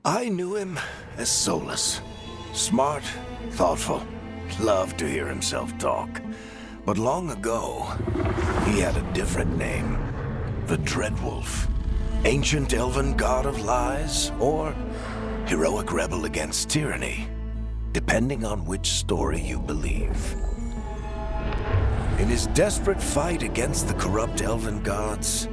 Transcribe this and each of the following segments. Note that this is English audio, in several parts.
I knew him as Solus. Smart, thoughtful, loved to hear himself talk. But long ago, he had a different name. The Dreadwolf. Ancient elven god of lies, or heroic rebel against tyranny, depending on which story you believe. In his desperate fight against the corrupt elven gods,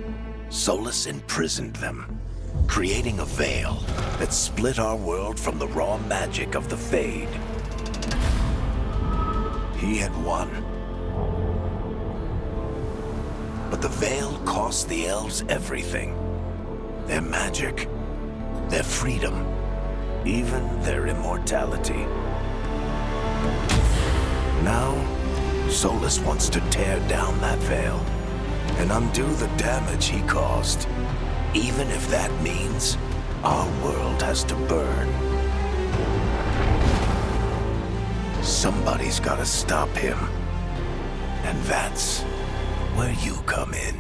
Solus imprisoned them, creating a veil that split our world from the raw magic of the Fade. He had won. But the veil cost the elves everything. Their magic, their freedom, even their immortality. Now, Solus wants to tear down that veil and undo the damage he caused, even if that means our world has to burn. Somebody's gotta stop him, and that's where you come in.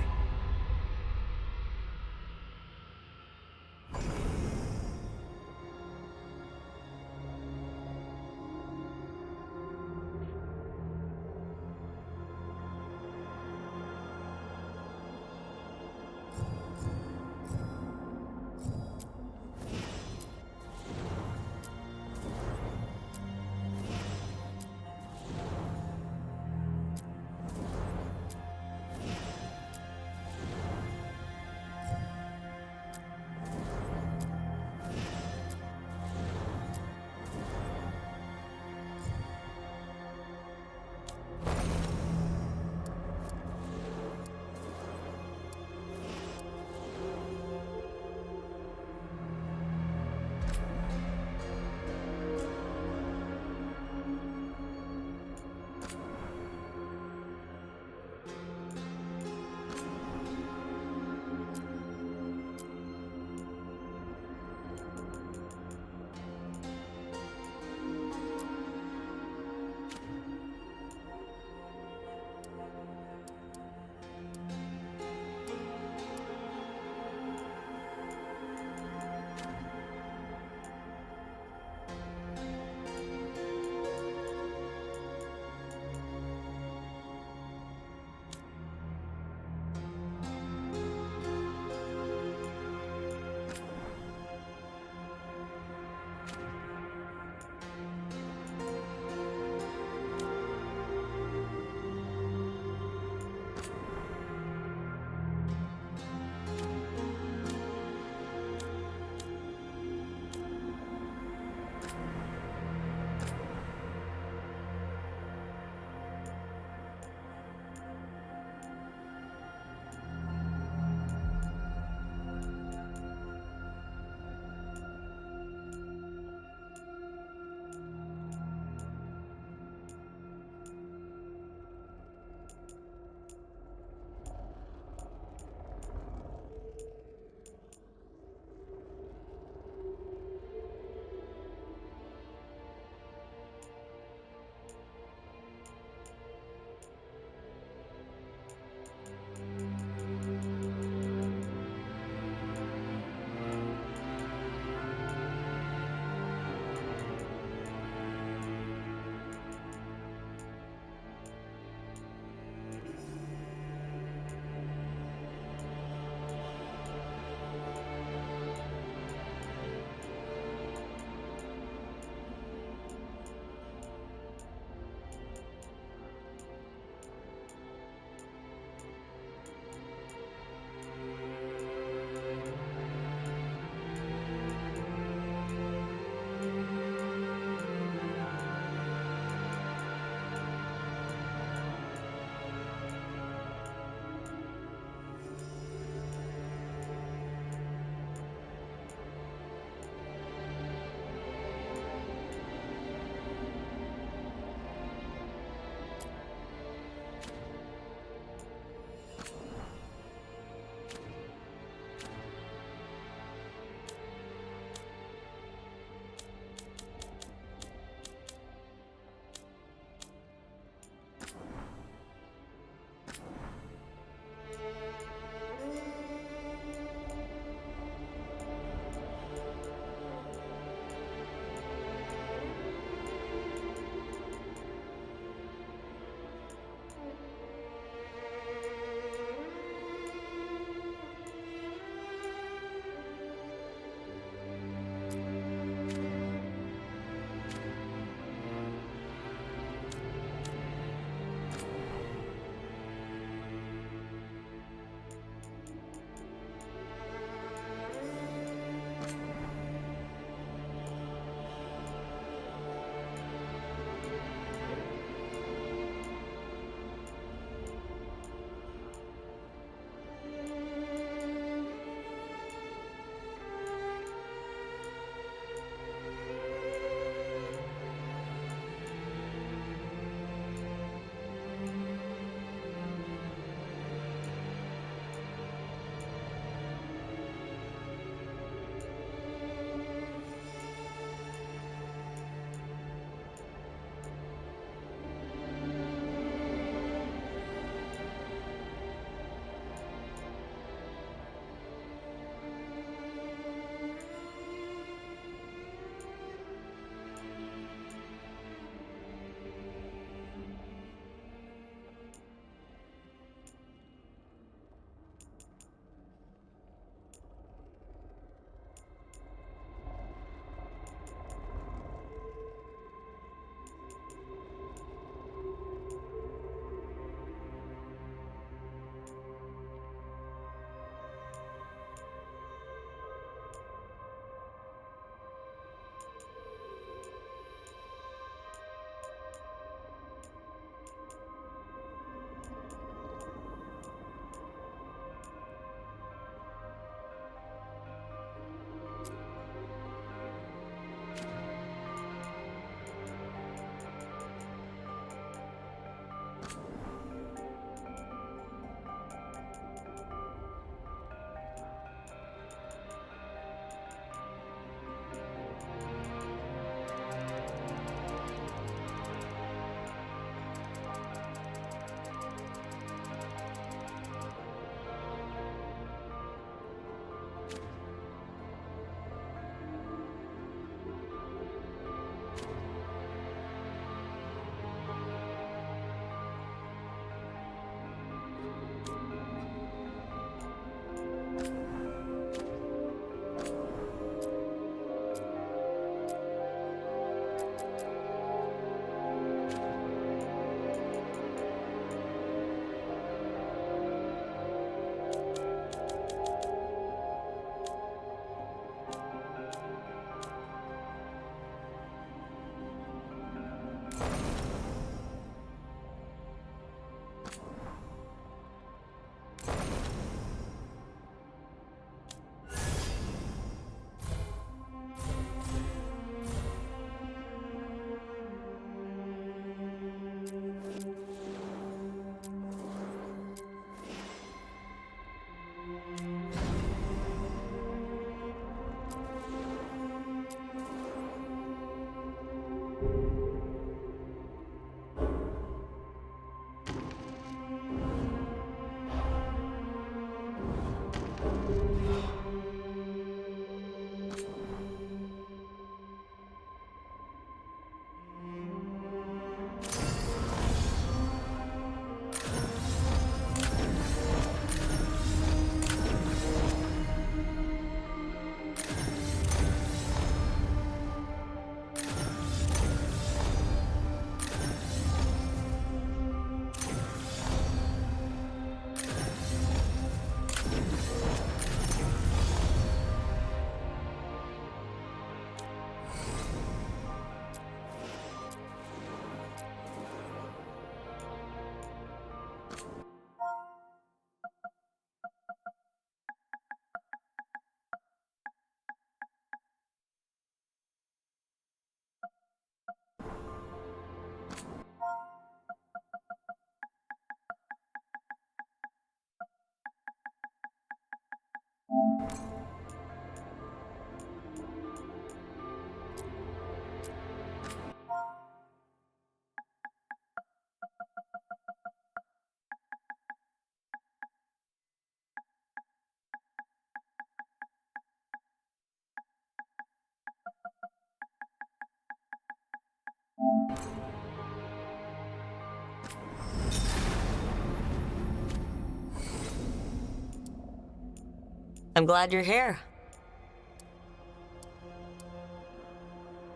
I'm glad you're here.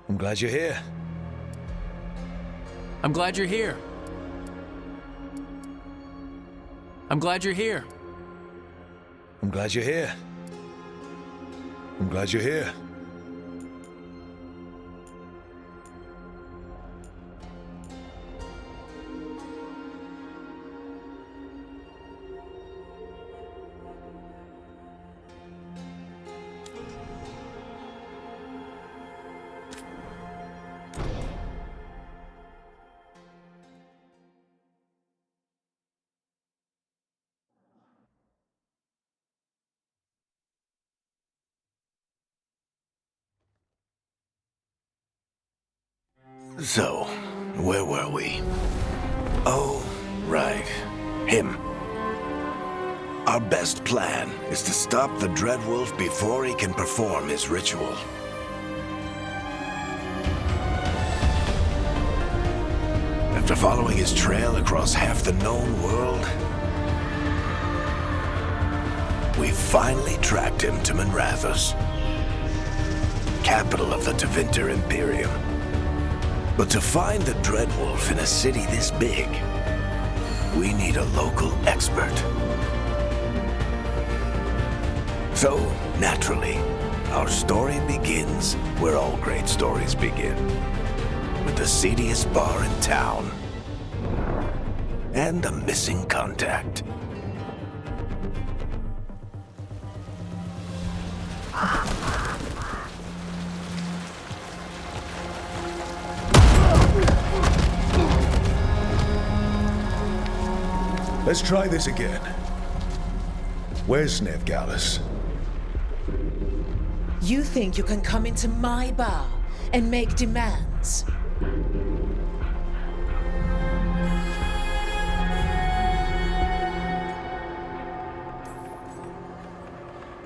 I'm glad you're here. I'm glad you're here. I'm glad you're here. I'm glad you're here. I'm glad you're here. So, where were we? Oh, right. Him. Our best plan is to stop the Dreadwolf before he can perform his ritual. After following his trail across half the known world, we finally tracked him to Manrathus, capital of the Tevinter Imperium. But to find the Dreadwolf in a city this big, we need a local expert. So, naturally, our story begins where all great stories begin. With the seediest bar in town. And a missing contact. Let's try this again. Where's Veilguard? You think you can come into my bar and make demands?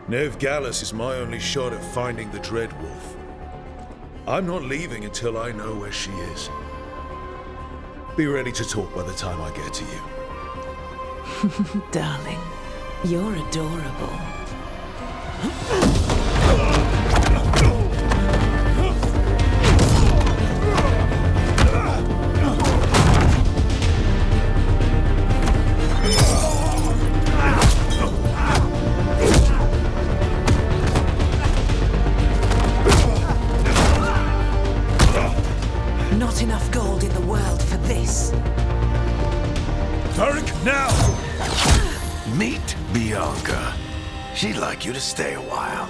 Veilguard is my only shot at finding the Dreadwolf. I'm not leaving until I know where she is. Be ready to talk by the time I get to you. Darling, you're adorable. Not enough gold in the world for this. Tarek, now! Meet Bianca. She'd like you to stay a while.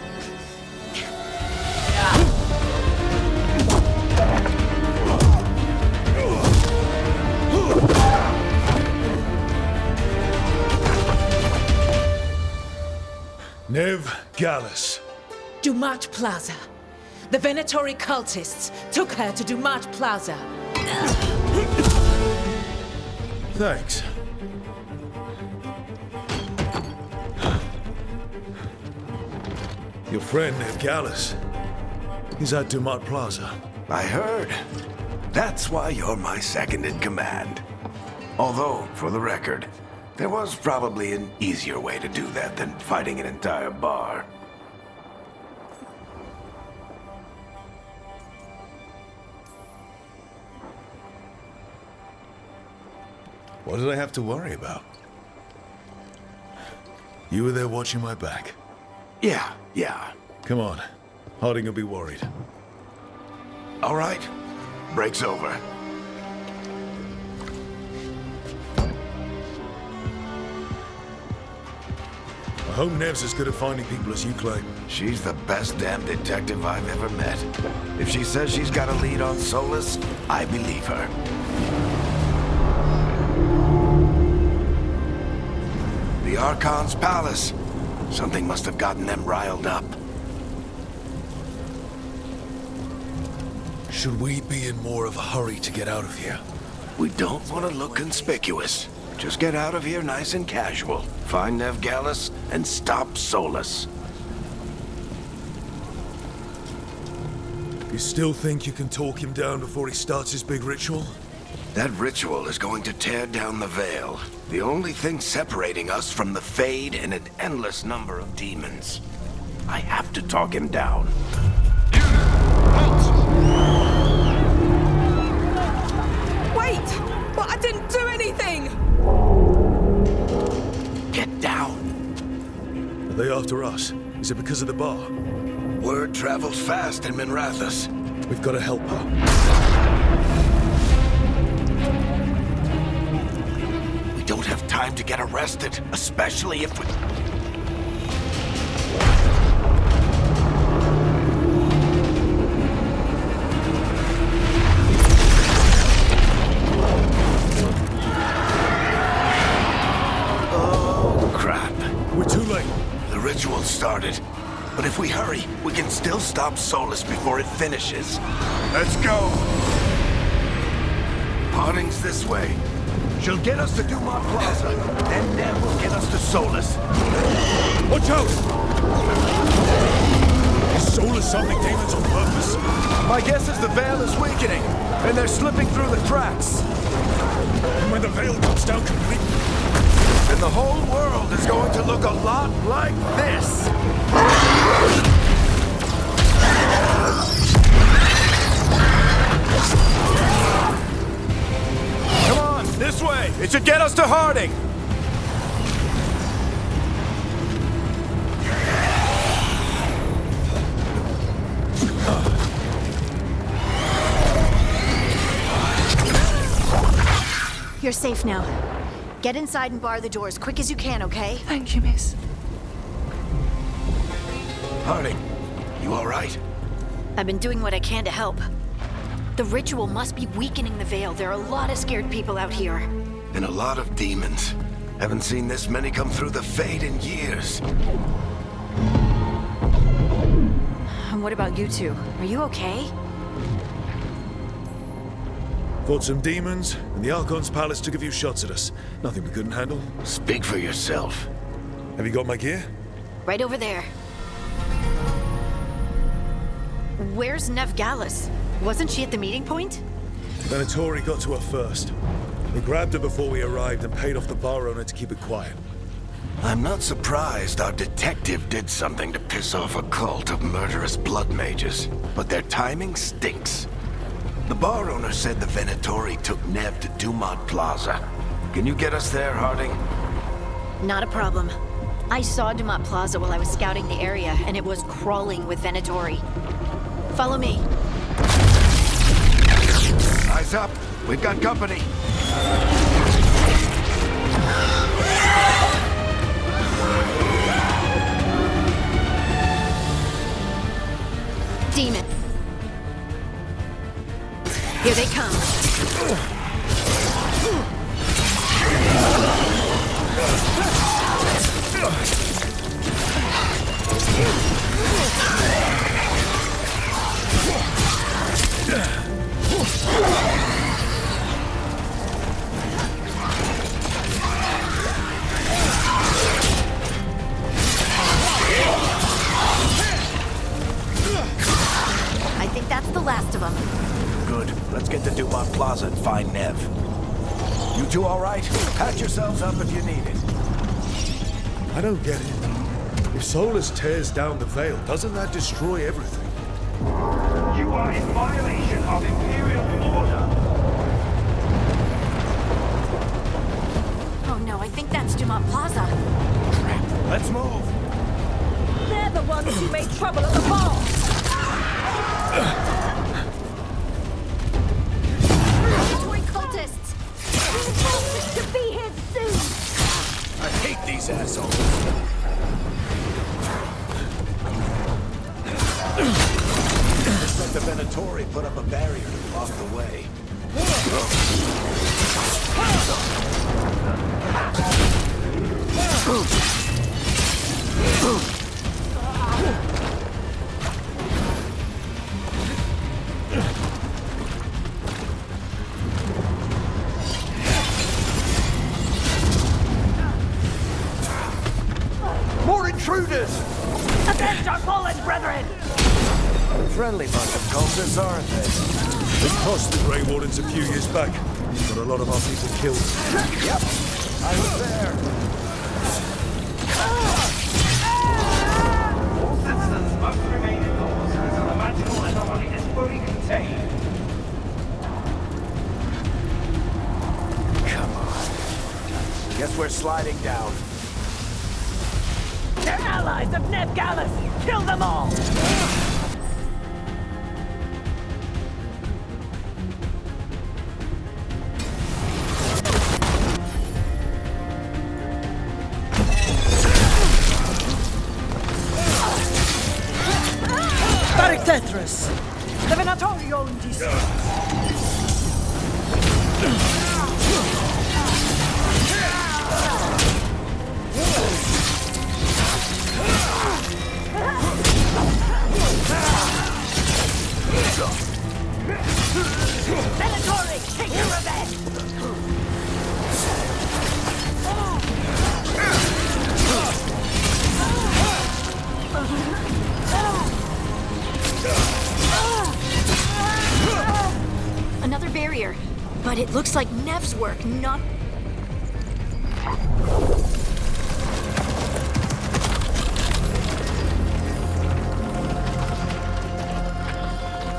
Veilguard. Dumat Plaza. The Venatori cultists took her to Dumat Plaza. Thanks. Your friend, Veilguard, he's at Dumat Plaza. I heard. That's why you're my second in command. Although, for the record, there was probably an easier way to do that than fighting an entire bar. What did I have to worry about? You were there watching my back. Yeah. Come on. Harding will be worried. All right. Break's over. I hope Nev's as good at finding people as you claim. She's the best damn detective I've ever met. If she says she's got a lead on Solus, I believe her. The Archon's palace. Something must have gotten them riled up. Should we be in more of a hurry to get out of here? We don't want to look conspicuous. Just get out of here nice and casual. Find Veilguard and stop Solus. You still think you can talk him down before he starts his big ritual? That ritual is going to tear down the veil. The only thing separating us from the Fade and an endless number of demons. I have to talk him down. Wait! But I didn't do anything! Get down. Are they after us? Is it because of the bar? Word travels fast in Minrathous. We've got to help her. We don't have time to get arrested, especially if we... Oh, crap. We're too late. The ritual started. But if we hurry, we can still stop Solus before it finishes. Let's go! Harding's this way. She'll get us to Dumont Plaza. Then Nev will get us to Solus. Watch out! Is Solus summoning demons on purpose? My guess is the Veil is weakening, and they're slipping through the cracks. And when the Veil comes down completely... And the whole world is going to look a lot like this. Come on, this way. It should get us to Harding. You're safe now. Get inside and bar the door as quick as you can, okay? Thank you, miss. Harding, you all right? I've been doing what I can to help. The ritual must be weakening the Veil. There are a lot of scared people out here. And a lot of demons. Haven't seen this many come through the Fade in years. And what about you two? Are you okay? Fought some demons, and the Archon's palace took a few shots at us. Nothing we couldn't handle. Speak for yourself. Have you got my gear? Right over there. Where's Nev Gallus? Wasn't she at the meeting point? Venatori got to her first. We grabbed her before we arrived and paid off the bar owner to keep it quiet. I'm not surprised our detective did something to piss off a cult of murderous blood mages, but their timing stinks. The bar owner said the Venatori took Nev to Dumont Plaza. Can you get us there, Harding? Not a problem. I saw Dumont Plaza while I was scouting the area, and it was crawling with Venatori. Follow me. Eyes up. We've got company. Demon. Here they come. I think that's the last of them. Good. Let's get to Dumont Plaza and find Nev. You two all right? Patch yourselves up if you need it. I don't get it. If Solus tears down the Veil, doesn't that destroy everything? You are in violation of Imperial order. Oh no, I think that's Dumont Plaza. Let's move. They're the ones who made trouble at the bar! Toy cultists! To be here soon! I hate these assholes. Looks like the Venatori put up a barrier to block the way. More intruders! Avenge our fallen brethren! Friendly bunch of cultists, aren't they? We crossed the Grey Wardens a few years back. Got a lot of our people killed. Yep, I was there. Forces we're sliding down. They're allies of Ned Gallus! Kill them all! Tetris! The Venatorio Venatori, take your revenge! Another barrier. But it looks like Nev's work, not...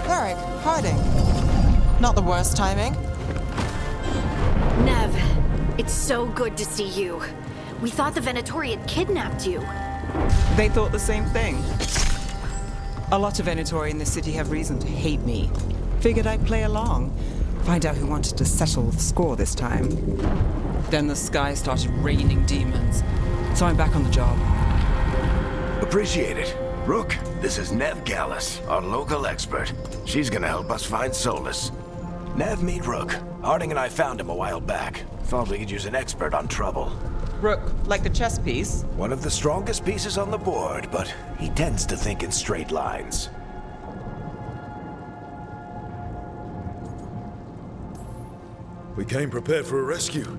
Varric, hiding. Not the worst timing. Nev, it's so good to see you. We thought the Venatori had kidnapped you. They thought the same thing. A lot of Venatori in this city have reason to hate me. Figured I'd play along. Find out who wanted to settle the score this time. Then the sky started raining demons. So I'm back on the job. Appreciate it. Rook, this is Nev Gallus, our local expert. She's gonna help us find Solus. Nev, meet Rook. Harding and I found him a while back. Thought we could use an expert on trouble. Rook, like the chess piece? One of the strongest pieces on the board, but he tends to think in straight lines. We came prepared for a rescue.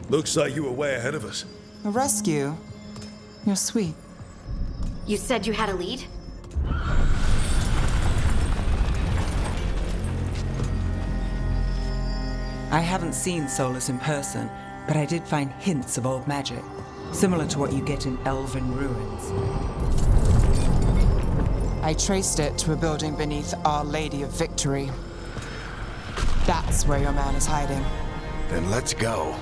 Looks like you were way ahead of us. A rescue? You're sweet. You said you had a lead? I haven't seen Solus in person, but I did find hints of old magic, similar to what you get in elven ruins. I traced it to a building beneath Our Lady of Victory. That's where your man is hiding. Then let's go.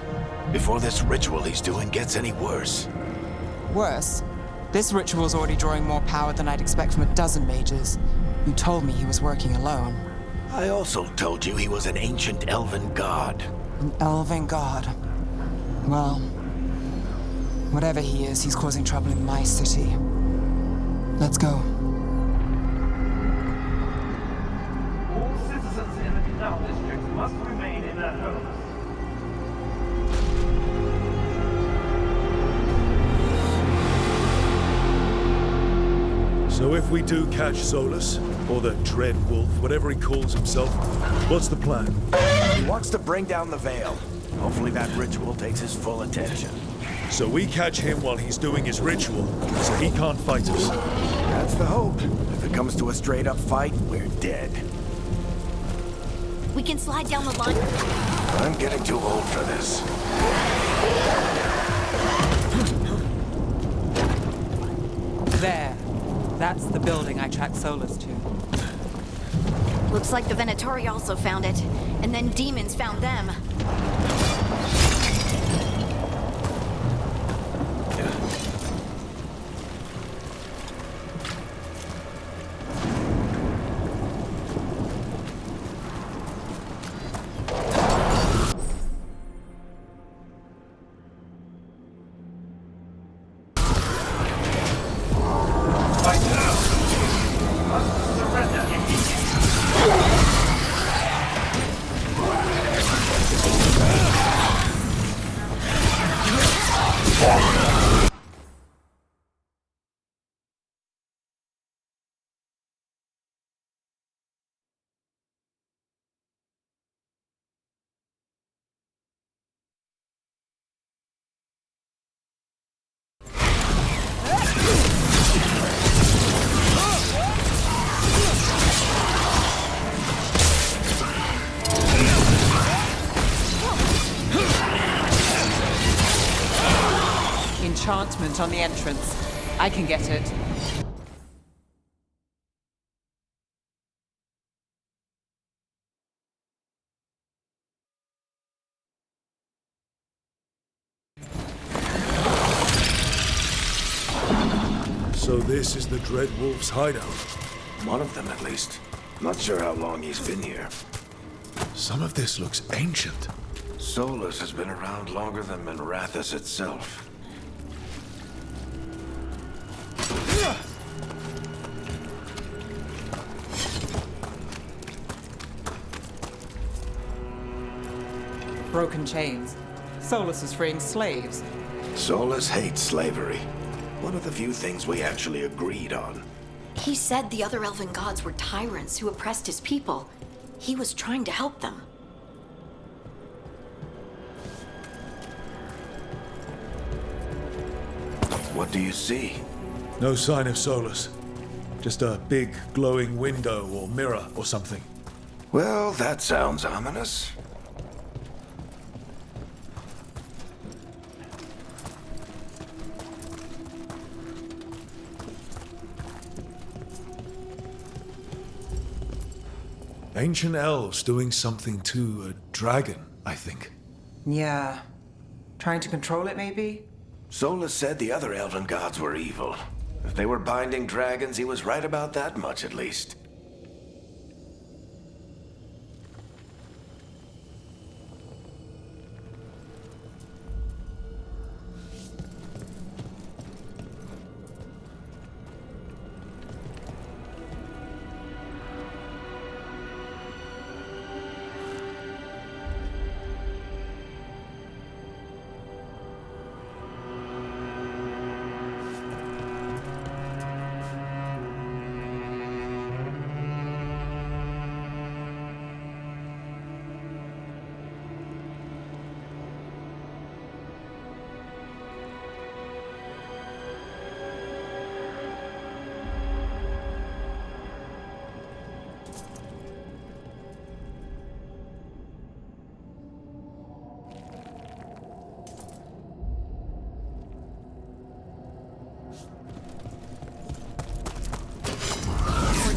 Before this ritual he's doing gets any worse. Worse, this ritual's already drawing more power than I'd expect from a dozen mages. You told me he was working alone. I also told you he was an ancient elven god. An elven god. Well, whatever he is, he's causing trouble in my city. Let's go. All citizens in the canal district must remain in their homes. So if we do catch Solus, or the Dread Wolf, whatever he calls himself, what's the plan? He wants to bring down the Veil. Hopefully that ritual takes his full attention. So we catch him while he's doing his ritual, so he can't fight us. That's the hope. If it comes to a straight-up fight, we're dead. We can slide down the line. I'm getting too old for this. There. That's the building I tracked Solus to. Looks like the Venatori also found it. And then demons found them. Right now, you must surrender immediately. Enchantment on the entrance. I can get it. So this is the Dreadwolf's hideout. One of them, at least. Not sure how long he's been here. Some of this looks ancient. Solus has been around longer than Minrathous itself. Broken chains. Solus is freeing slaves. Solus hates slavery. One of the few things we actually agreed on. He said the other elven gods were tyrants who oppressed his people. He was trying to help them. What do you see? No sign of Solus. Just a big glowing window or mirror or something. Well, that sounds ominous. Ancient elves doing something to a dragon, I think. Yeah. Trying to control it, maybe? Solus said the other elven gods were evil. If they were binding dragons, he was right about that much, at least.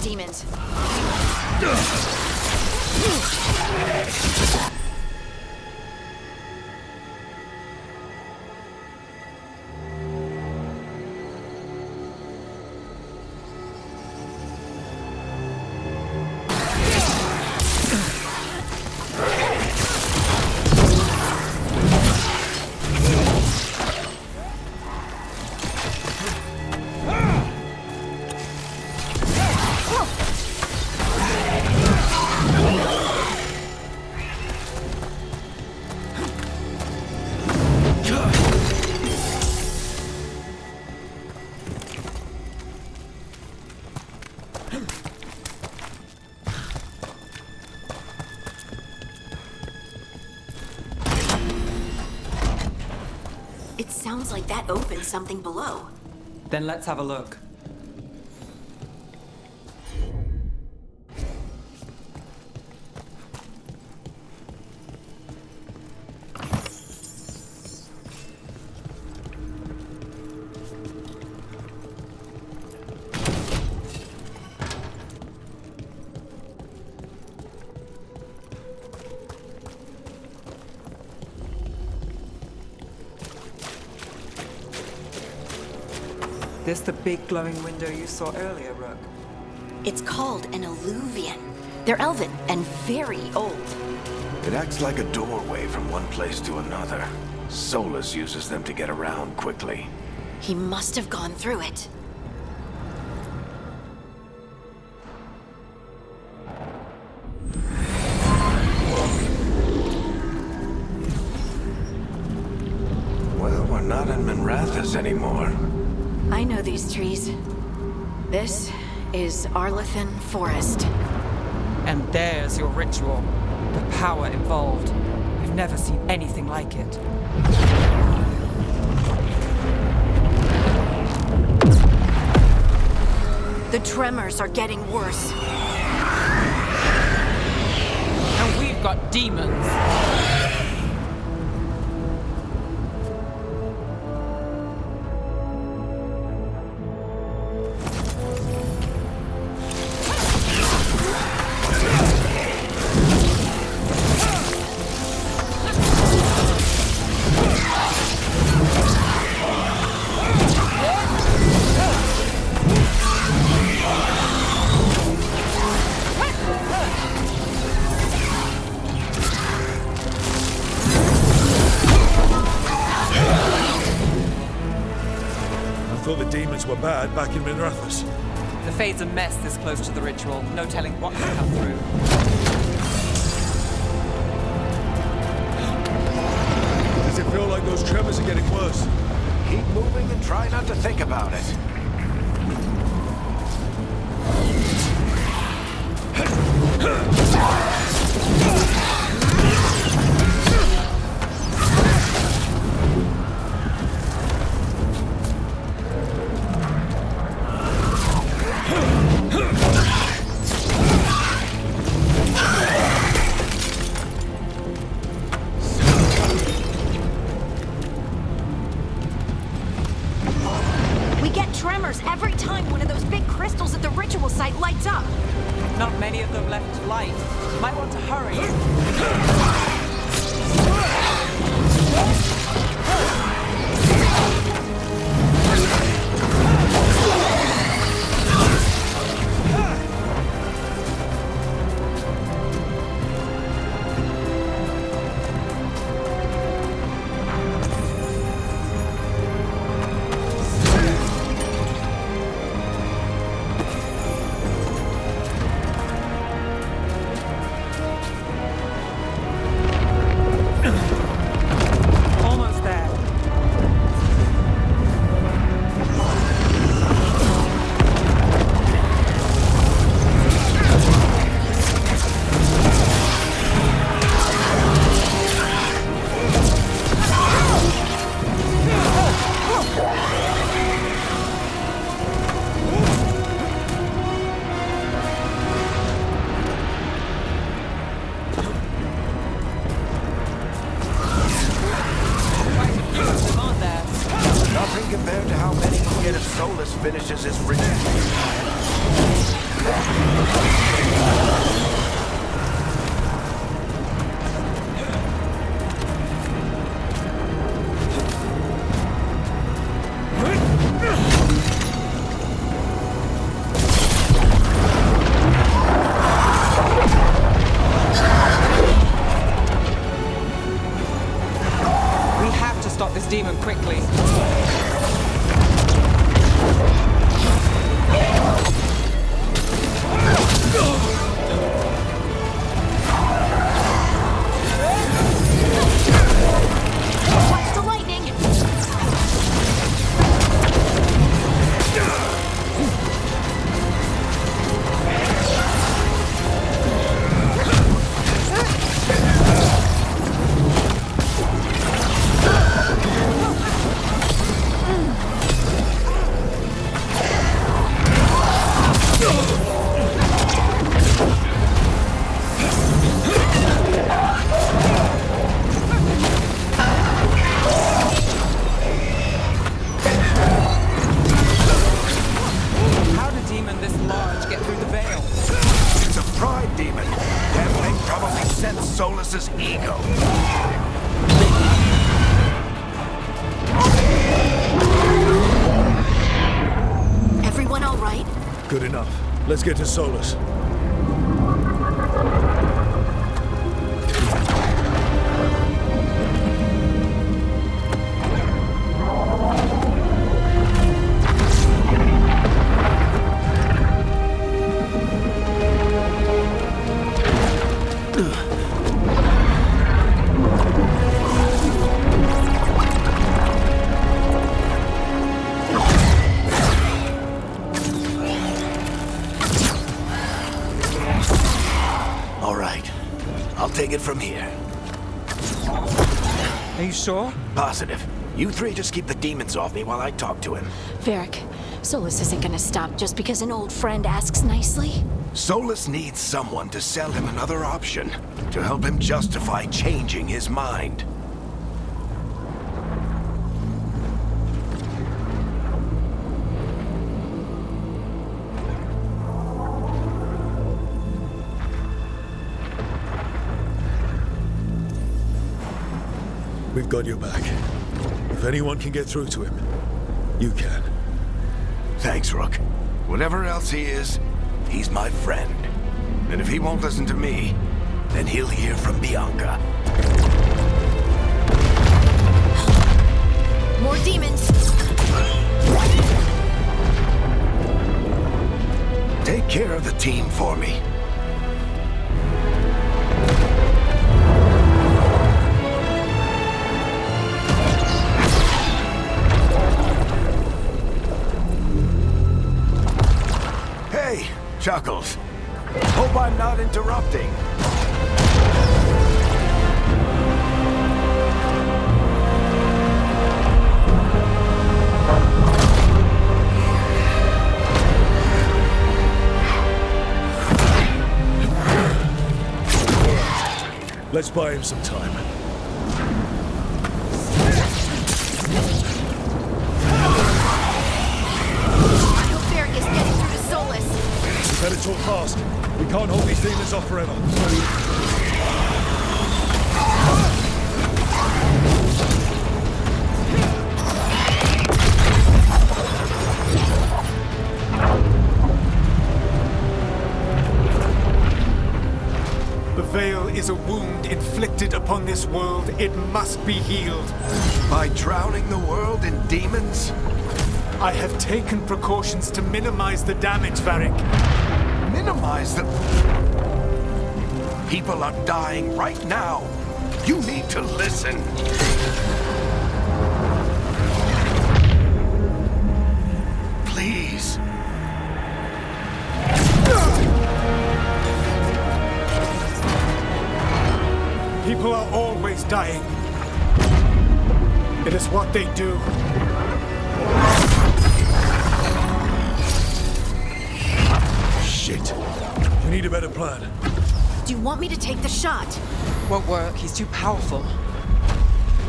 Demons. It sounds like that opened something below. Then let's have a look. This the big glowing window you saw earlier, Rook? It's called an alluvian. They're elven and very old. It acts like a doorway from one place to another. Solus uses them to get around quickly. He must have gone through it. Well, we're not in Minrathous anymore. I know these trees. This is Arlethan Forest. And there's your ritual. The power involved. I've never seen anything like it. The tremors are getting worse. And we've got demons. Fades were bad back in Minrathous. The Fade's a mess this close to the ritual. No telling what can come through. Does it feel like those tremors are getting worse? Keep moving and try not to think about it. We get tremors every time one of those big crystals at the ritual site lights up. Not many of them left to light. Might want to hurry. Almost there. Come on there. Nothing compared to how many you get if Solus finishes his ritual. We have to stop this demon quickly. Watch the lightning! How did a demon this large get through the veil? It's a pride demon. That thing probably sensed Solus's ego. Everyone all right? Good enough. Let's get to Solus. All right. I'll take it from here. Are you sure? Positive. You three just keep the demons off me while I talk to him. Varric, Solus isn't gonna stop just because an old friend asks nicely. Solus needs someone to sell him another option, to help him justify changing his mind. We've got your back. If anyone can get through to him, you can. Thanks, Rook. Whatever else he is, he's my friend. And if he won't listen to me, then he'll hear from Bianca. More demons! Take care of the team for me. Hey, Chuckles. Hope I'm not interrupting. Let's buy him some time. I hope Varric is getting through to Solus. We better talk fast. We can't hold these demons off forever. The Veil is a wound inflicted upon this world. It must be healed. By drowning the world in demons? I have taken precautions to minimize the damage, Varric. Minimize the... People are dying right now. You need to listen. Please. People are always dying. It is what they do. Shit. We need a better plan. Do you want me to take the shot? Won't work. He's too powerful.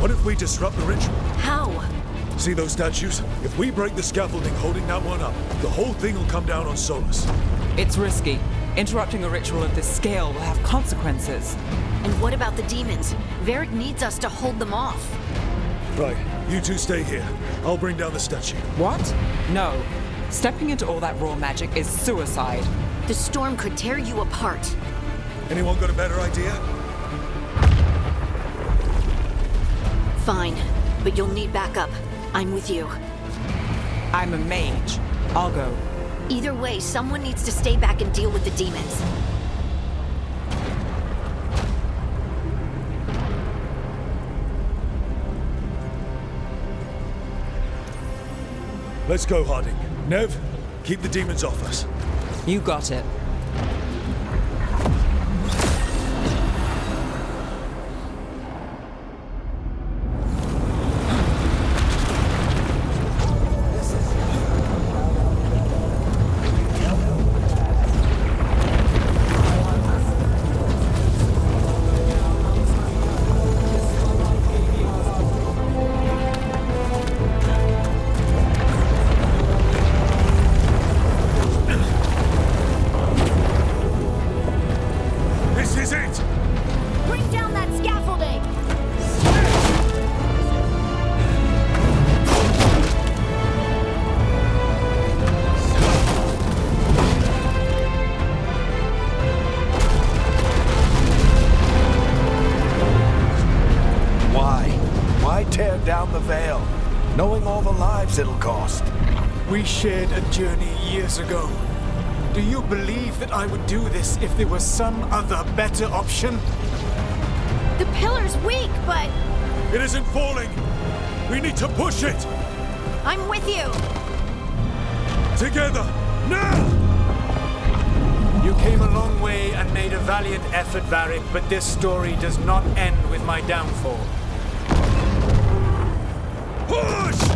What if we disrupt the ritual? How? See those statues? If we break the scaffolding holding that one up, the whole thing will come down on Solus. It's risky. Interrupting a ritual of this scale will have consequences. And what about the demons? Varric needs us to hold them off. Right, you two stay here. I'll bring down the statue. What? No. Stepping into all that raw magic is suicide. The storm could tear you apart. Anyone got a better idea? Fine, but you'll need backup. I'm with you. I'm a mage. I'll go. Either way, someone needs to stay back and deal with the demons. Let's go, Harding. Nev, keep the demons off us. You got it. Bring down that scaffolding! Why tear down the Veil, knowing all the lives it'll cost? We shared a journey years ago. Do you believe that I would do this if there was some other better option? The pillar's weak, but It isn't falling. We need to push it. I'm with you. Together, now! You came a long way and made a valiant effort, Varric, but this story does not end with my downfall. Push!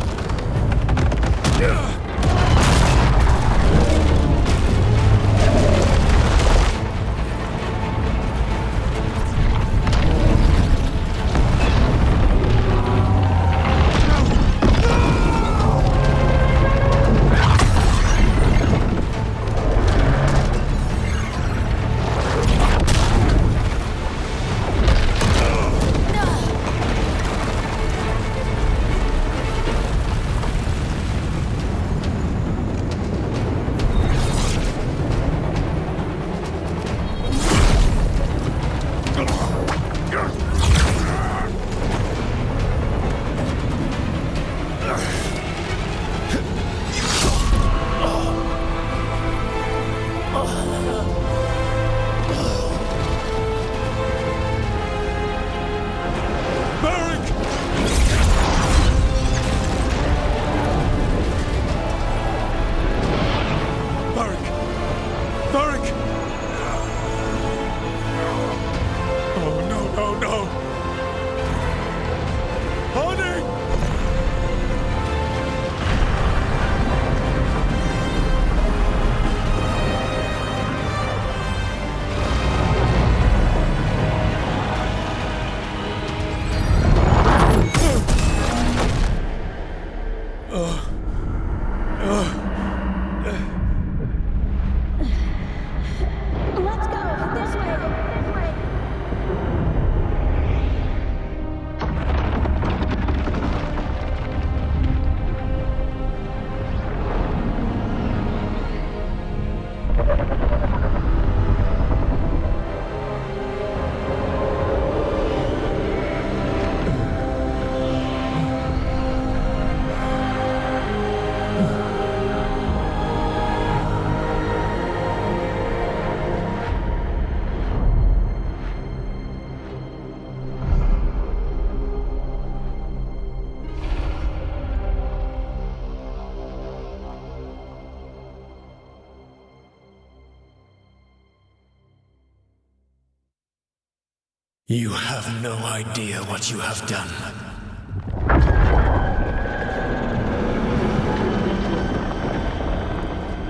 You have no idea what you have done.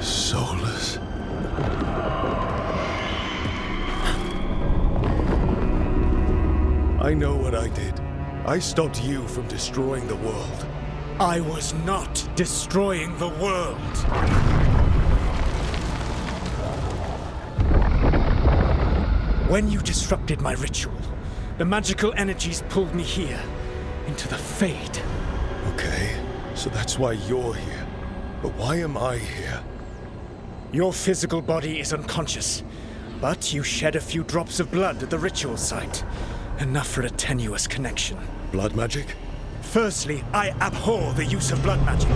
Soulless. I know what I did. I stopped you from destroying the world. I was not destroying the world. When you disrupted my ritual, the magical energies pulled me here, into the Fade. Okay, so that's why you're here. But why am I here? Your physical body is unconscious, but you shed a few drops of blood at the ritual site. Enough for a tenuous connection. Blood magic? Firstly, I abhor the use of blood magic.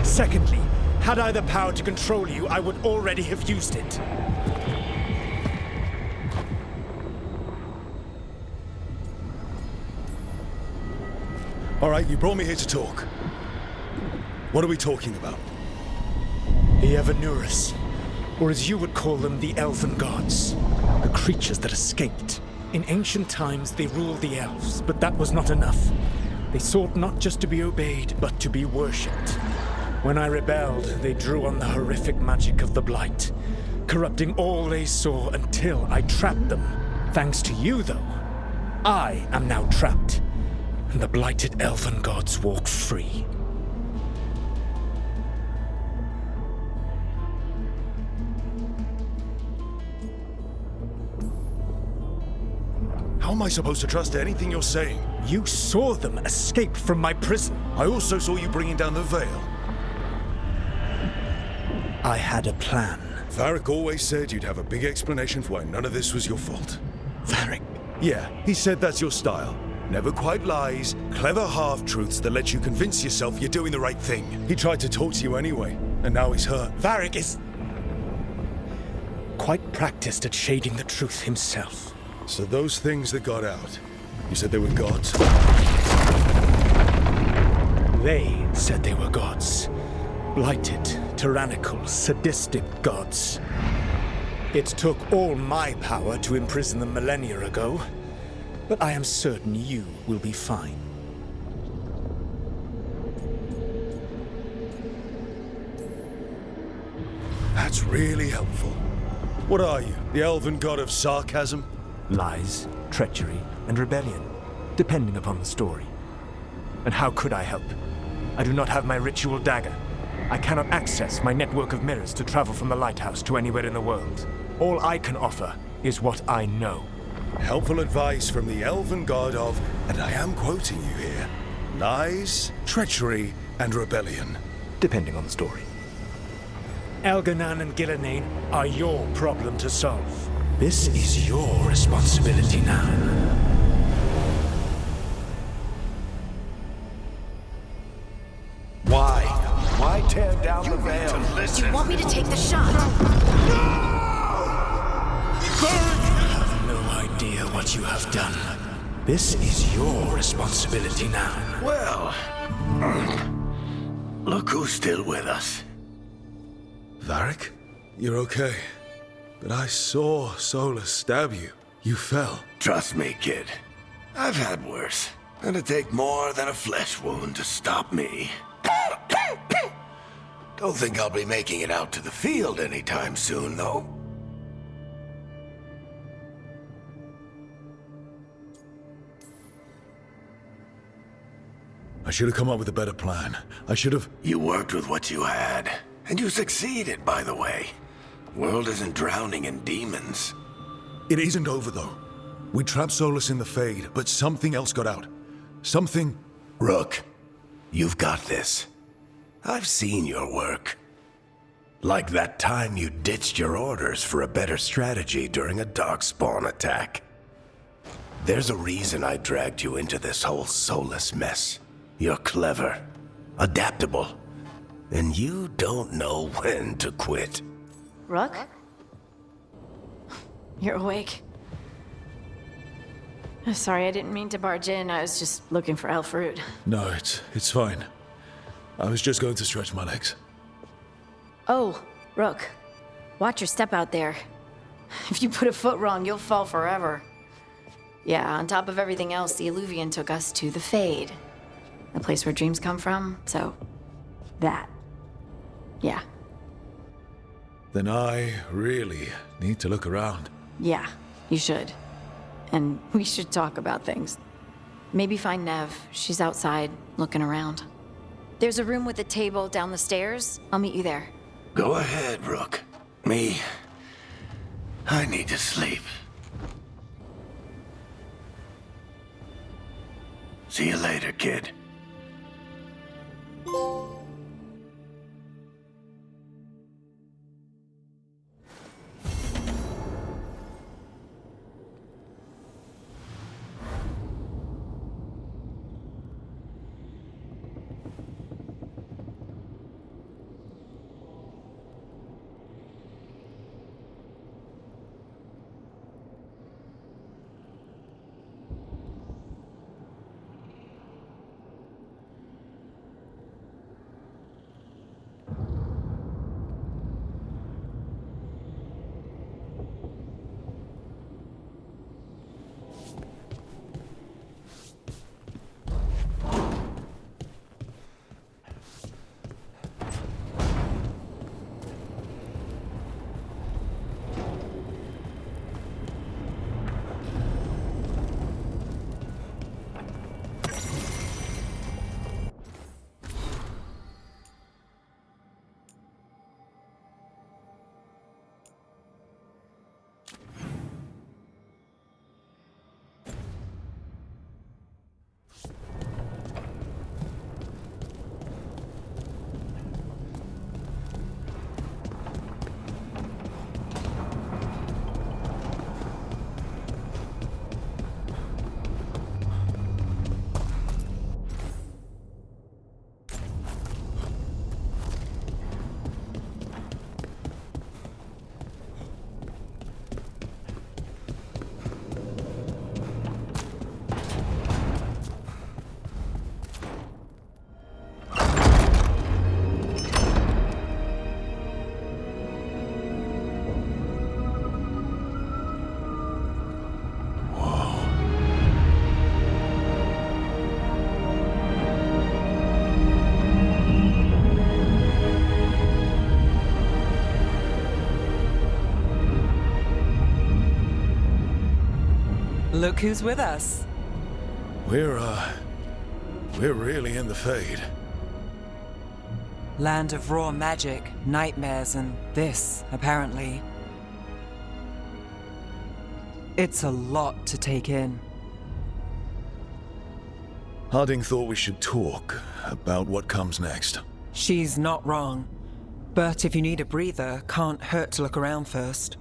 Secondly, had I the power to control you, I would already have used it. All right, you brought me here to talk. What are we talking about? The Evanurus, or as you would call them, the Elven Gods. The creatures that escaped. In ancient times, they ruled the elves, but that was not enough. They sought not just to be obeyed, but to be worshipped. When I rebelled, they drew on the horrific magic of the Blight, corrupting all they saw until I trapped them. Thanks to you, though, I am now trapped, and the blighted Elven Gods walk free. How am I supposed to trust anything you're saying? You saw them escape from my prison. I also saw you bringing down the veil. I had a plan. Varric always said you'd have a big explanation for why none of this was your fault. Varric? Yeah, he said that's your style. Never quite lies, clever half-truths that let you convince yourself you're doing the right thing. He tried to talk to you anyway, and now he's hurt. Varric is quite practiced at shading the truth himself. So those things that got out, you said they were gods? They said they were gods. Blighted, tyrannical, sadistic gods. It took all my power to imprison them millennia ago, but I am certain you will be fine. That's really helpful. What are you, the elven god of sarcasm? Lies, treachery, and rebellion, depending upon the story. And how could I help? I do not have my ritual dagger. I cannot access my network of mirrors to travel from the lighthouse to anywhere in the world. All I can offer is what I know. Helpful advice from the elven god of, and I am quoting you here, lies, treachery, and rebellion. Depending on the story. Elganan and Gillenane are your problem to solve. This is your responsibility now. Why? Why tear down the veil? You want me to take the shot? You have no idea what you have done. This is your responsibility now. Well, look who's still with us. Varric? You're okay. But I saw Solus stab you. You fell. Trust me, kid. I've had worse. It'd take more than a flesh wound to stop me. Don't think I'll be making it out to the field anytime soon, though. I should have come up with a better plan. I should have... You worked with what you had. And you succeeded, by the way. World isn't drowning in demons. It isn't over, though. We trapped Solus in the Fade, but something else got out. Something... Rook, you've got this. I've seen your work. Like that time you ditched your orders for a better strategy during a darkspawn attack. There's a reason I dragged you into this whole Solus mess. You're clever, adaptable, and you don't know when to quit. Rook? You're awake. Sorry, I didn't mean to barge in. I was just looking for Elfroot. No, it's fine. I was just going to stretch my legs. Oh, Rook. Watch your step out there. If you put a foot wrong, you'll fall forever. Yeah, on top of everything else, the Illuvian took us to the Fade. The place where dreams come from, so... that. Yeah. Then I really need to look around. Yeah, you should. And we should talk about things. Maybe find Nev. She's outside, looking around. There's a room with a table down the stairs. I'll meet you there. Go ahead, Rook. I need to sleep. See you later, kid. Look who's with us. We're really in the Fade. Land of raw magic, nightmares, and this, apparently. It's a lot to take in. Harding thought we should talk about what comes next. She's not wrong. But if you need a breather, can't hurt to look around first.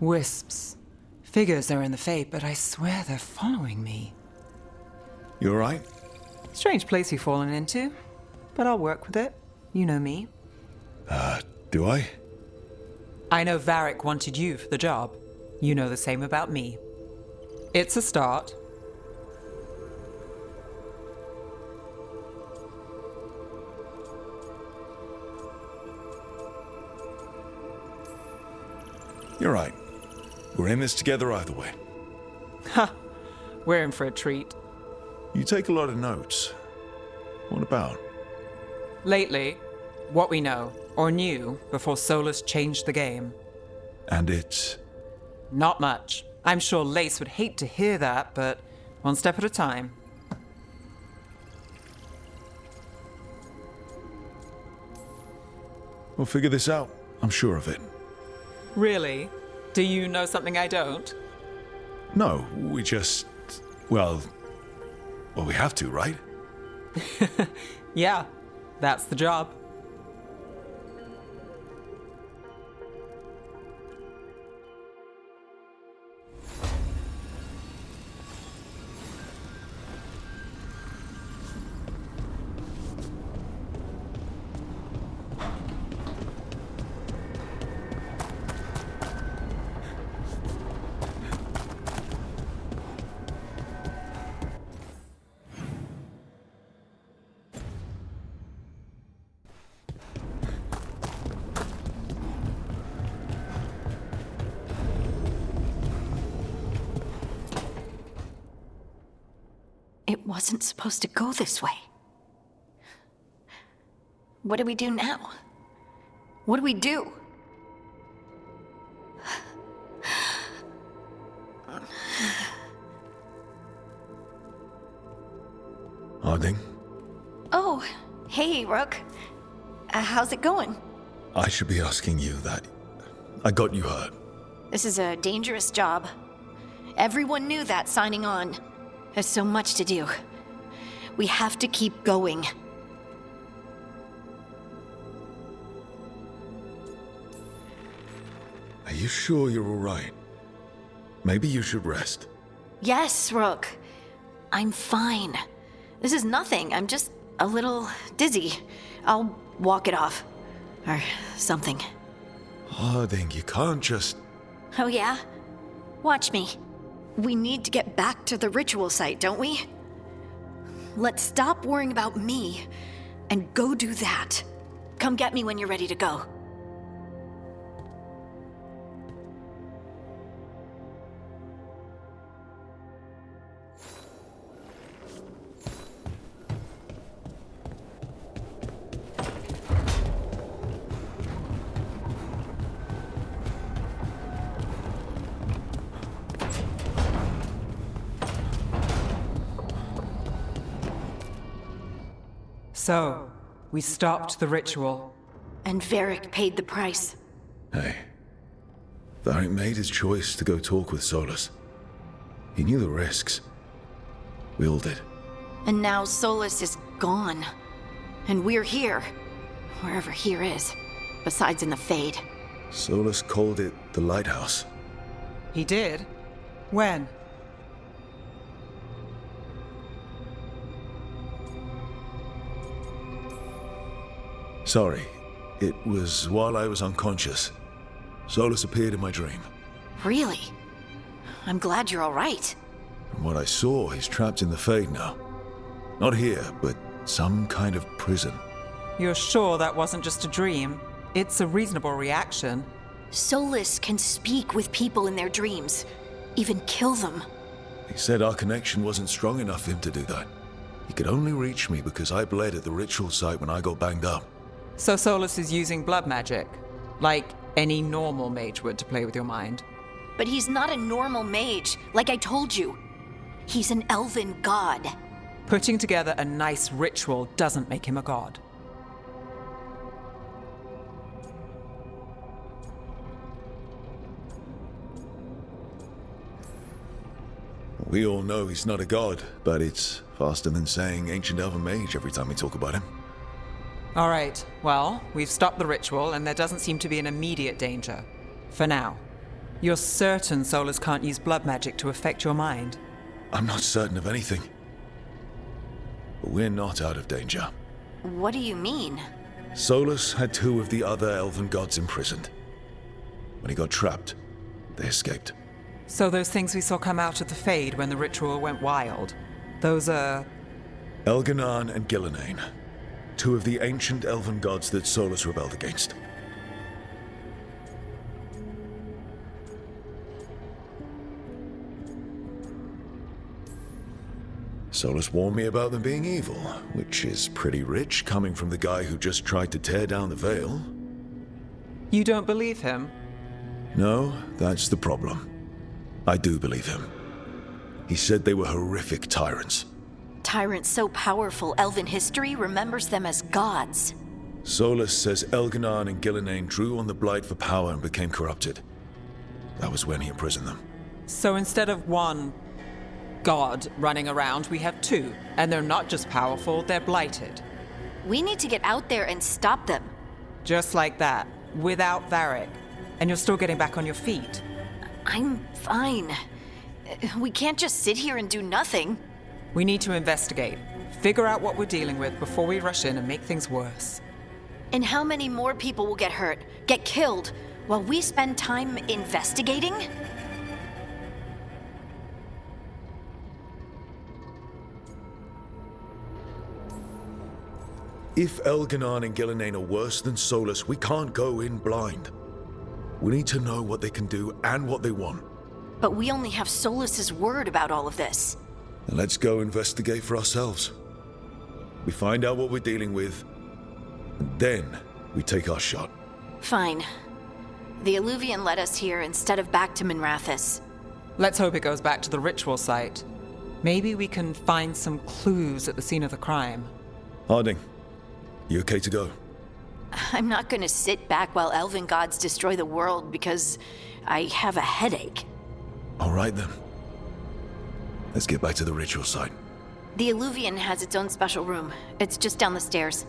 Wisps. Figures are in the Fate, but I swear they're following me. You alright? Strange place you've fallen into, but I'll work with it. You know me. Do I? I know Varric wanted you for the job. You know the same about me. It's a start. You're right. We're in this together either way. Ha! We're in for a treat. You take a lot of notes. What about? Lately, what we know, or knew, before Solus changed the game. And it's... Not much. I'm sure Lace would hate to hear that, but one step at a time. We'll figure this out. I'm sure of it. Really? Do you know something I don't? No, we just... Well, we have to, right? Yeah, that's the job. It wasn't supposed to go this way. What do we do now? What do we do? Harding? Oh, hey, Rook. How's it going? I should be asking you that. I got you hurt. This is a dangerous job. Everyone knew that signing on. There's so much to do. We have to keep going. Are you sure you're all right? Maybe you should rest. Yes, Rook. I'm fine. This is nothing. I'm just a little dizzy. I'll walk it off. Or something. Harding, you can't just... Oh, yeah? Watch me. We need to get back to the ritual site, don't we? Let's stop worrying about me and go do that. Come get me when you're ready to go. So, we stopped the ritual. And Varric paid the price. Hey. Varric made his choice to go talk with Solus. He knew the risks. We all did. And now Solus is gone. And we're here. Wherever here is. Besides in the Fade. Solus called it the Lighthouse. He did? When? Sorry. It was while I was unconscious. Solus appeared in my dream. Really? I'm glad you're all right. From what I saw, he's trapped in the Fade now. Not here, but some kind of prison. You're sure that wasn't just a dream? It's a reasonable reaction. Solus can speak with people in their dreams. Even kill them. He said our connection wasn't strong enough for him to do that. He could only reach me because I bled at the ritual site when I got banged up. So Solus is using blood magic, like any normal mage would to play with your mind. But he's not a normal mage, like I told you. He's an elven god. Putting together a nice ritual doesn't make him a god. We all know he's not a god, but it's faster than saying ancient elven mage every time we talk about him. All right, well, we've stopped the ritual and there doesn't seem to be an immediate danger. For now. You're certain Solus can't use blood magic to affect your mind? I'm not certain of anything. But we're not out of danger. What do you mean? Solus had 2 of the other elven gods imprisoned. When he got trapped, they escaped. So those things we saw come out of the Fade when the ritual went wild, those are... Elganan and Gillenane, 2 of the ancient elven gods that Solus rebelled against. Solus warned me about them being evil, which is pretty rich coming from the guy who just tried to tear down the veil. You don't believe him? No, that's the problem. I do believe him. He said they were horrific tyrants. Tyrants so powerful, elven history remembers them as gods. Solus says Elganan and Gillenane drew on the Blight for power and became corrupted. That was when he imprisoned them. So instead of 1 god running around, we have 2. And they're not just powerful, they're blighted. We need to get out there and stop them. Just like that, without Varric. And you're still getting back on your feet. I'm fine. We can't just sit here and do nothing. We need to investigate. Figure out what we're dealing with before we rush in and make things worse. And how many more people will get hurt, get killed, while we spend time investigating? If Elganan and Gillenane are worse than Solus, we can't go in blind. We need to know what they can do and what they want. But we only have Solus's word about all of this. And let's go investigate for ourselves. We find out what we're dealing with, and then we take our shot. Fine. The Illuvian led us here instead of back to Minrathous. Let's hope it goes back to the ritual site. Maybe we can find some clues at the scene of the crime. Harding, you okay to go? I'm not gonna sit back while elven gods destroy the world because I have a headache. All right then. Let's get back to the ritual site. The Illuvian has its own special room. It's just down the stairs.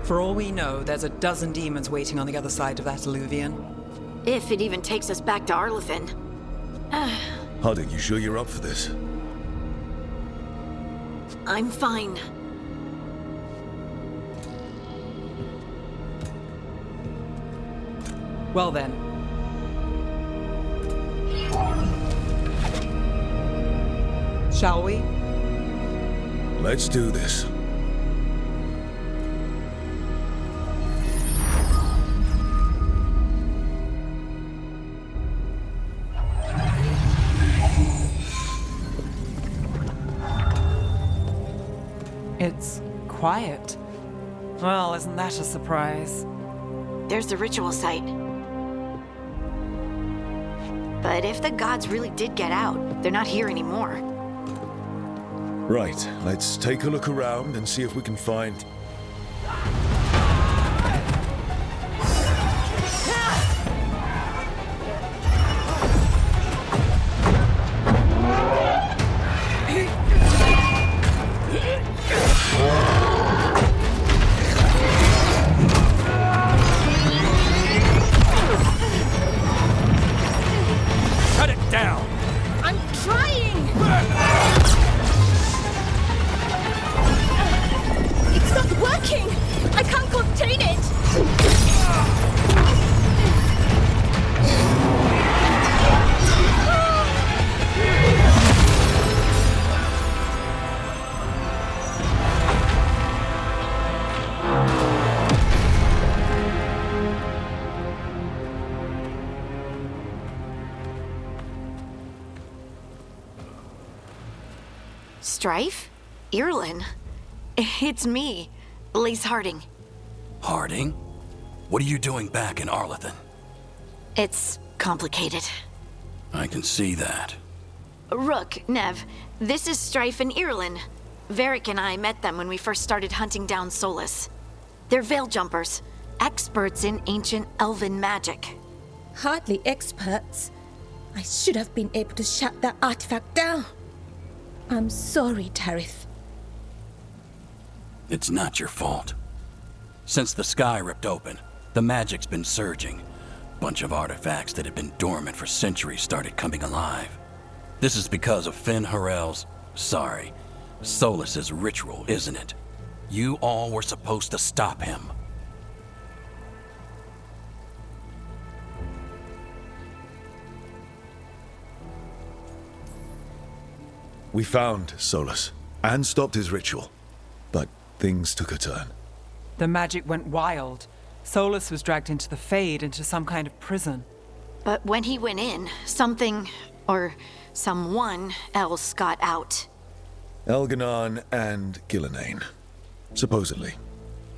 For all we know, there's a dozen demons waiting on the other side of that Illuvian. If it even takes us back to Arlithin. Harding, you sure you're up for this? I'm fine. Well then. Shall we? Let's do this. It's quiet. Well, isn't that a surprise? There's the ritual site. But if the gods really did get out, they're not here anymore. Right, let's take a look around and see if we can find... Cut it down! I'm trying! It's not working! I can't contain it! Strife? Irlin? It's me, Lace Harding. Harding? What are you doing back in Arlington? It's complicated. I can see that. Rook, Nev, this is Strife and Irlin. Varric and I met them when we first started hunting down Solus. They're veil jumpers, experts in ancient elven magic. Hardly experts. I should have been able to shut that artifact down. I'm sorry, Tarith. It's not your fault. Since the sky ripped open, the magic's been surging. Bunch of artifacts that had been dormant for centuries started coming alive. This is because of Finn Harel's... Solus's ritual, isn't it? You all were supposed to stop him. We found Solus, and stopped his ritual. But things took a turn. The magic went wild. Solus was dragged into the Fade, into some kind of prison. But when he went in, something, or someone else got out. Elganon and Gillenane. Supposedly.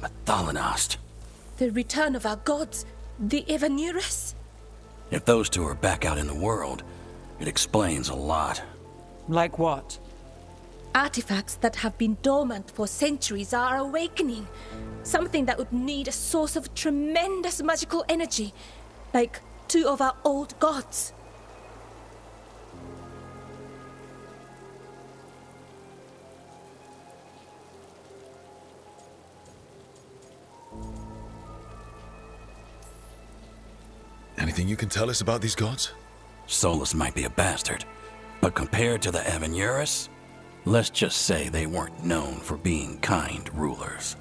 Mathalanost. The return of our gods, the Evanurus? If those two are back out in the world, it explains a lot. Like what? Artifacts that have been dormant for centuries are awakening. Something that would need a source of tremendous magical energy, like two of our old gods. Anything you can tell us about these gods? Solus might be a bastard, but compared to the Evanurus, let's just say they weren't known for being kind rulers.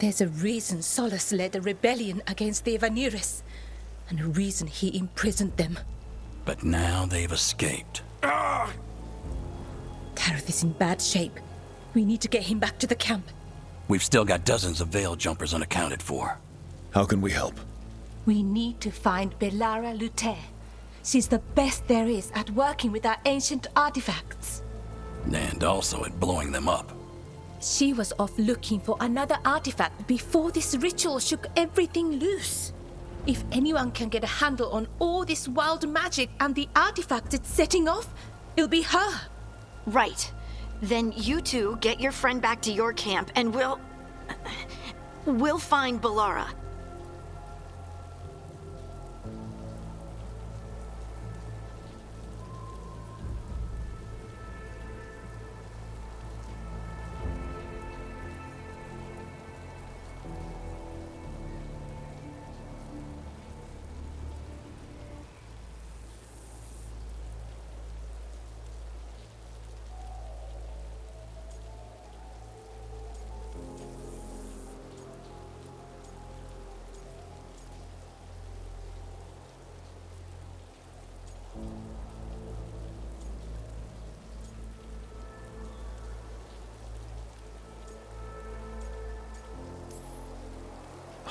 There's a reason Solus led a rebellion against the Evanurus, and a reason he imprisoned them. But now they've escaped. Tarith is in bad shape. We need to get him back to the camp. We've still got dozens of veil jumpers unaccounted for. How can we help? We need to find Belara Luther. She's the best there is at working with our ancient artifacts. And also at blowing them up. She was off looking for another artifact before this ritual shook everything loose. If anyone can get a handle on all this wild magic and the artifacts it's setting off, it'll be her. Right. Then you two get your friend back to your camp and we'll find Belara.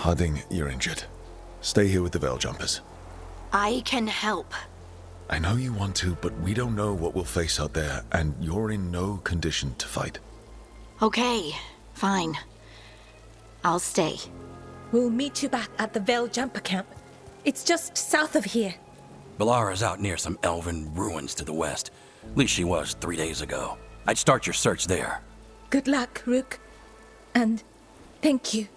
Harding, you're injured. Stay here with the Veil Jumpers. I can help. I know you want to, but we don't know what we'll face out there, and you're in no condition to fight. Okay, fine. I'll stay. We'll meet you back at the Veil Jumper Camp. It's just south of here. Belara's out near some elven ruins to the west. At least she was 3 days ago. I'd start your search there. Good luck, Rook. And thank you.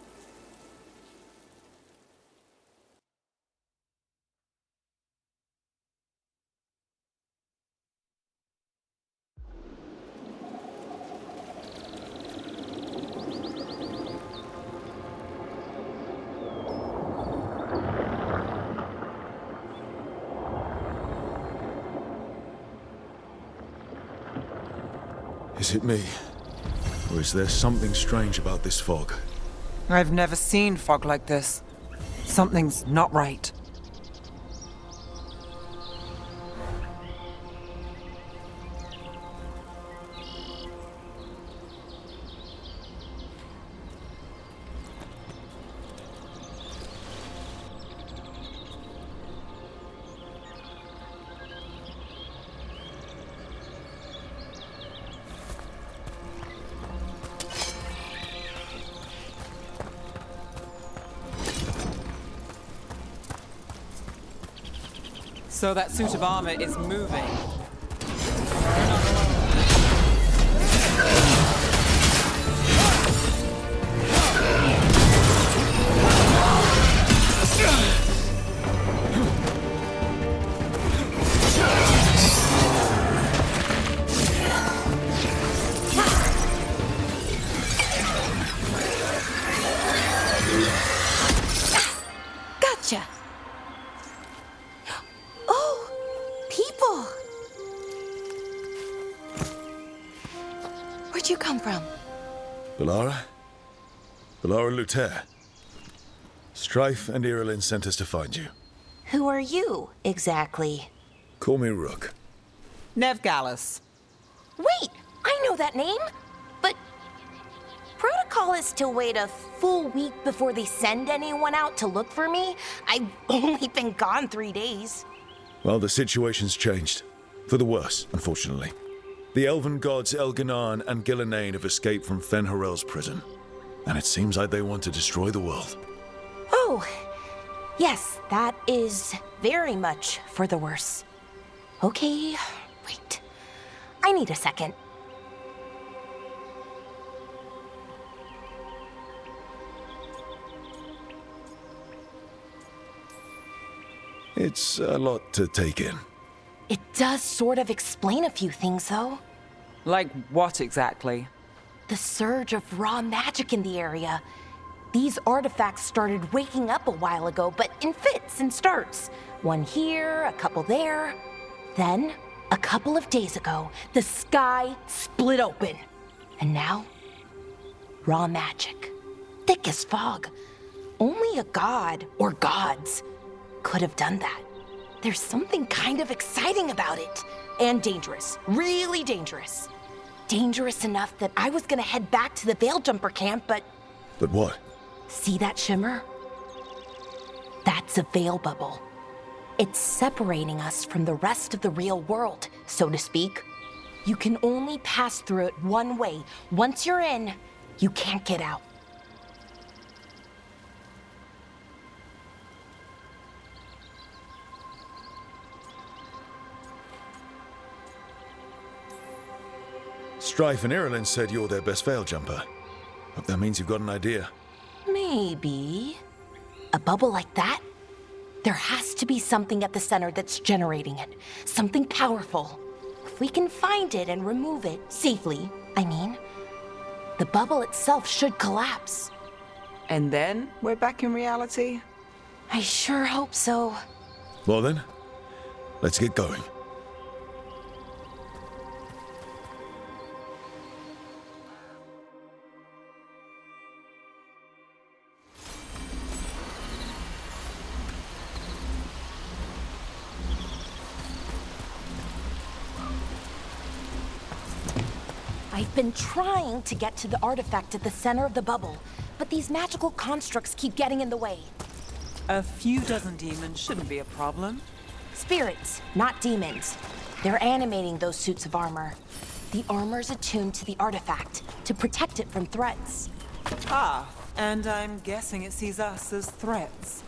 Is it me? Or is there something strange about this fog? I've never seen fog like this. Something's not right. So that suit of armor is moving. Gotcha. Oh, people. Where'd you come from? Belara? Belara Luther. Strife and Irilyn sent us to find you. Who are you, exactly? Call me Rook. Nev Gallus. Wait, I know that name. But protocol is to wait a full week before they send anyone out to look for me. I've only been gone 3 days. Well, the situation's changed. For the worse, unfortunately. The elven gods Elganan and Gillenane have escaped from Fen'Harel's prison. And it seems like they want to destroy the world. Oh, yes, that is very much for the worse. Okay, wait. I need a second. It's a lot to take in. It does sort of explain a few things, though. Like what exactly? The surge of raw magic in the area. These artifacts started waking up a while ago, but in fits and starts. One here, a couple there. Then, a couple of days ago, the sky split open. And now, raw magic. Thick as fog. Only a god, or gods, could have done that. There's something kind of exciting about it. And dangerous. Really dangerous. Dangerous enough that I was gonna head back to the Veil Jumper camp, but... But what? See that shimmer? That's a veil bubble. It's separating us from the rest of the real world, so to speak. You can only pass through it one way. Once you're in, you can't get out. Strife and Irilyn said you're their best Veil Jumper. Hope that means you've got an idea. Maybe. A bubble like that? There has to be something at the center that's generating it. Something powerful. If we can find it and remove it, safely, I mean, the bubble itself should collapse. And then we're back in reality? I sure hope so. Well then, let's get going. I've been trying to get to the artifact at the center of the bubble, but these magical constructs keep getting in the way. A few dozen demons shouldn't be a problem. Spirits, not demons. They're animating those suits of armor. The armor's attuned to the artifact to protect it from threats. Ah, and I'm guessing it sees us as threats.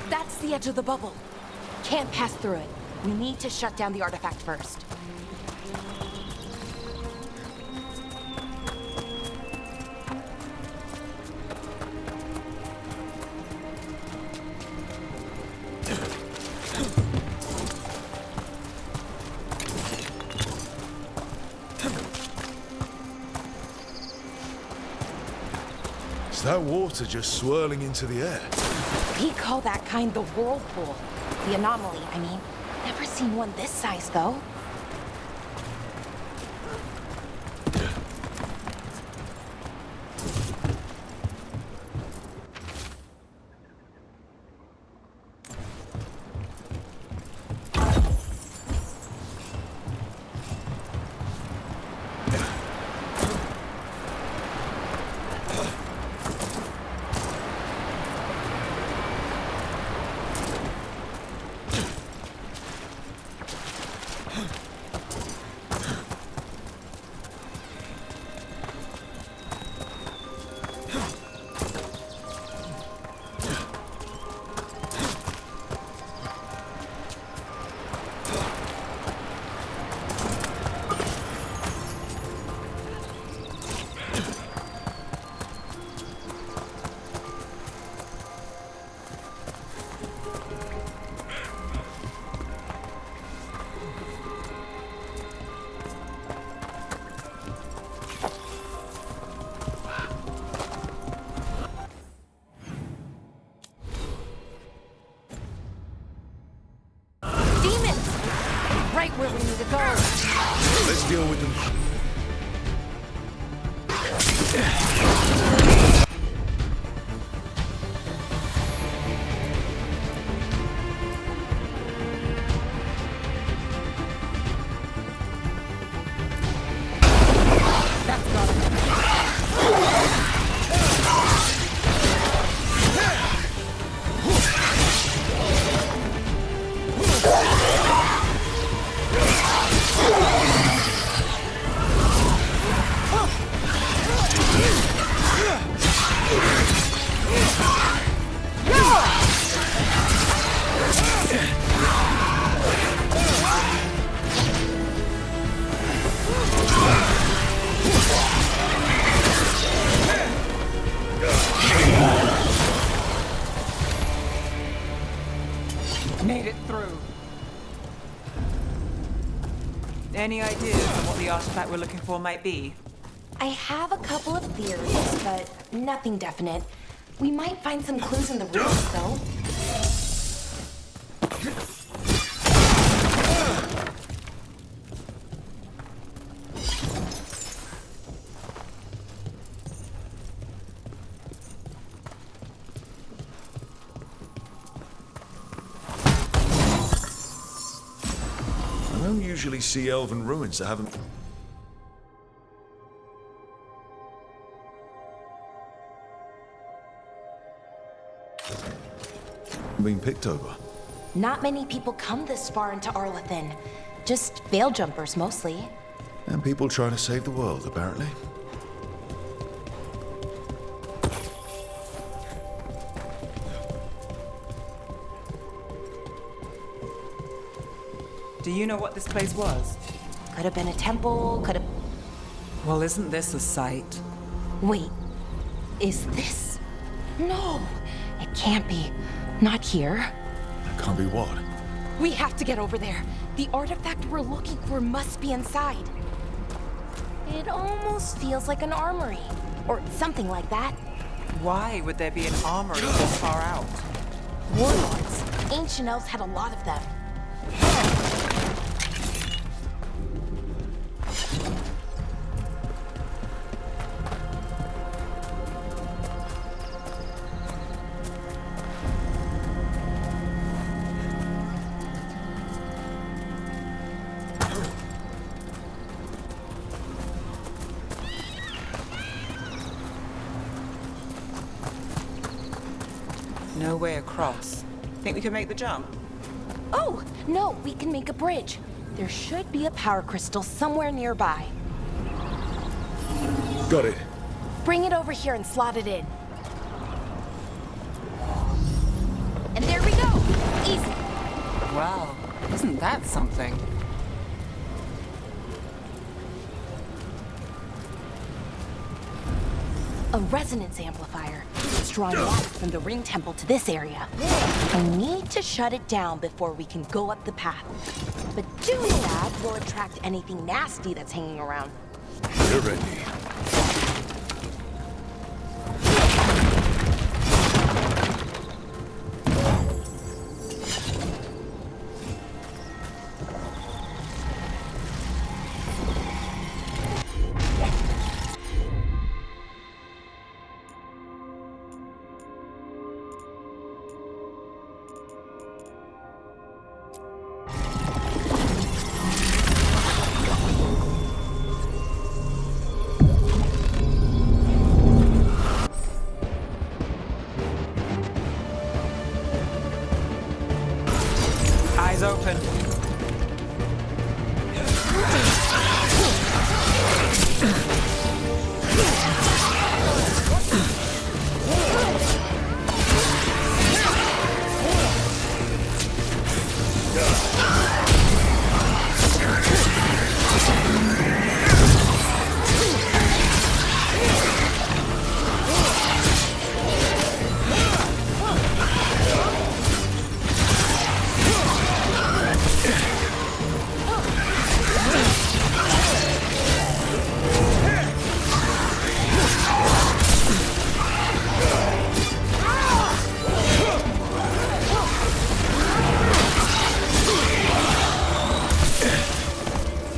That's the edge of the bubble. Can't pass through it. We need to shut down the artifact first. Is that water just swirling into the air? We call that kind the whirlpool. The anomaly, I mean. Never seen one this size, though. Right where we need to go. Let's deal with them. Made it through. Any ideas on what the artifact we're looking for might be? I have a couple of theories, but nothing definite. We might find some clues in the ruins, though. I don't usually see elven ruins that haven't been picked over. Not many people come this far into Arlathan. Just veil jumpers, mostly. And people trying to save the world, apparently. Do you know what this place was? Could have been a temple, could have Well, isn't this a sight? Wait, is this? No, it can't be. Not here. Can't be what? We have to get over there. The artifact we're looking for must be inside. It almost feels like an armory, or something like that. Why would there be an armory this far out? Warlords. Ancient elves had a lot of them. No way across. Think we can make the jump? Oh, no, we can make a bridge. There should be a power crystal somewhere nearby. Got it. Bring it over here and slot it in. And there we go. Easy. Wow, isn't that something? A resonance amplifier. It's drawing light from the ring temple to this area. I need to shut it down before we can go up the path. But doing that will attract anything nasty that's hanging around. We're ready. Eyes open.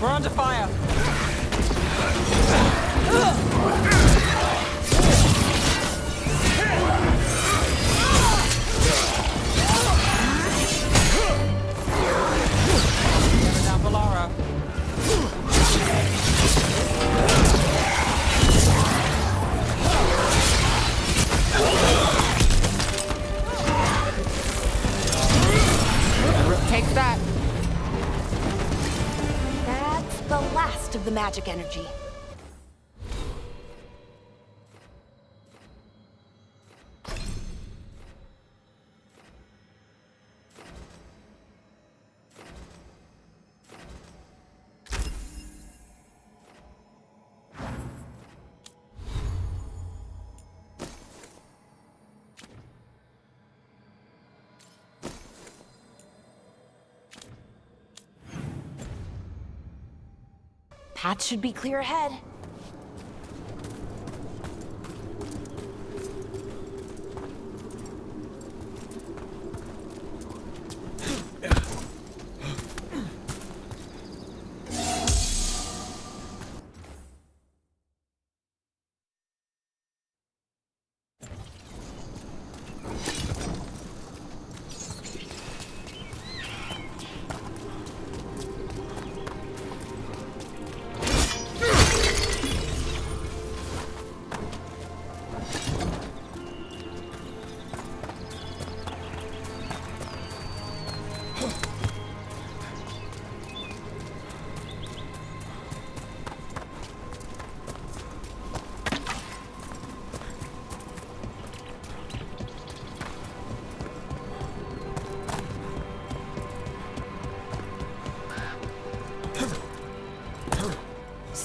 We're under fire. Down for Lara. Take that. That's the last of the magic energy. Path should be clear ahead.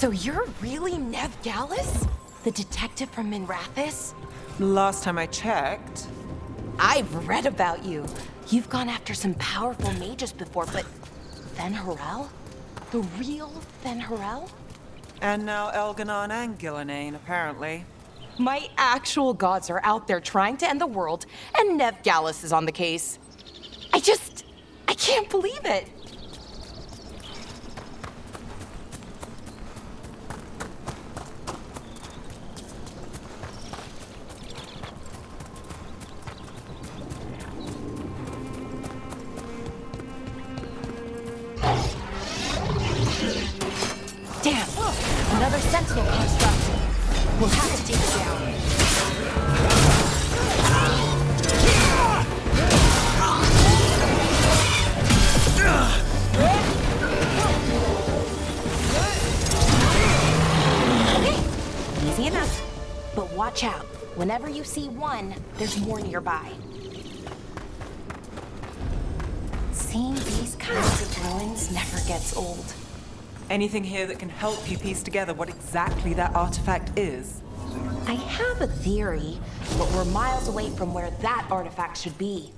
So you're really Nev Gallus? The detective from Minrathis? Last time I checked. I've read about you. You've gone after some powerful mages before, but Fen Harel? The real Fen Harel? And now Elganon and Gillenane, apparently. My actual gods are out there trying to end the world, and Nev Gallus is on the case. I can't believe it. Damn, another sentinel construct. We'll have to take it down. Okay, easy enough. But watch out. Whenever you see one, there's more nearby. Seeing these kinds of ruins never gets old. Anything here that can help you piece together what exactly that artifact is? I have a theory, but we're miles away from where that artifact should be.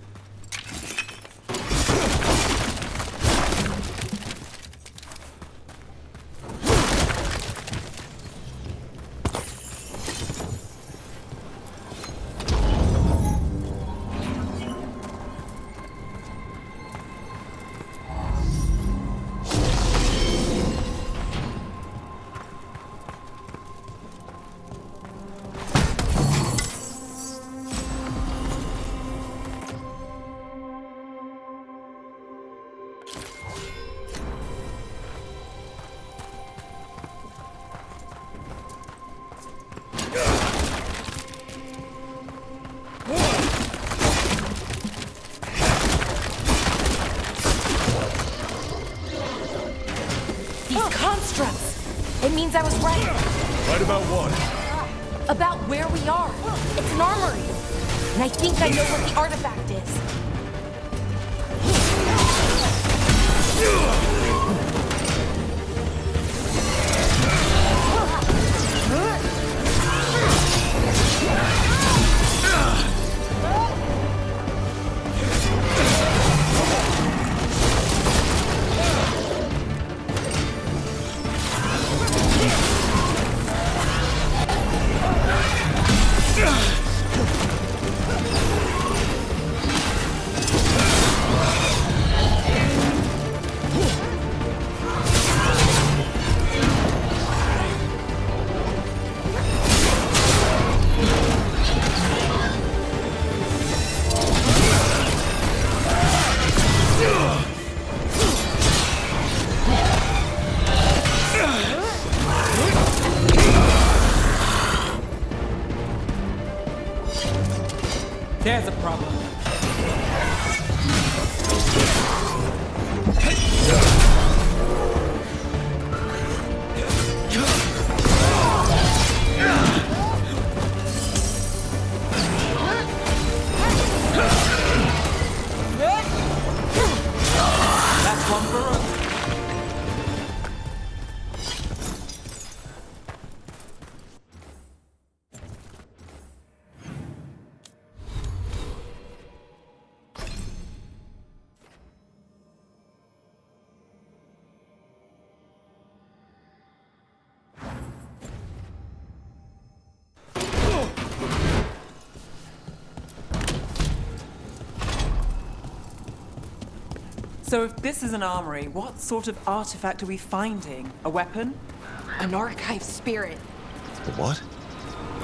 It means I was right. Right about what? About where we are. It's an armory. And I think I know what the artifact is. There's a problem. That's one for us. So if this is an armory, what sort of artifact are we finding? A weapon? An archive spirit. What?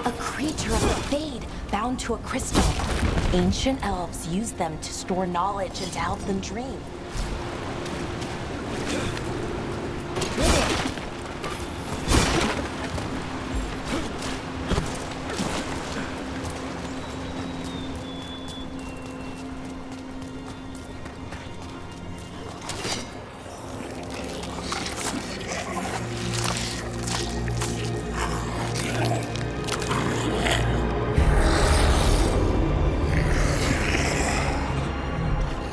A creature of the Fade, bound to a crystal. Ancient elves use them to store knowledge and to help them dream.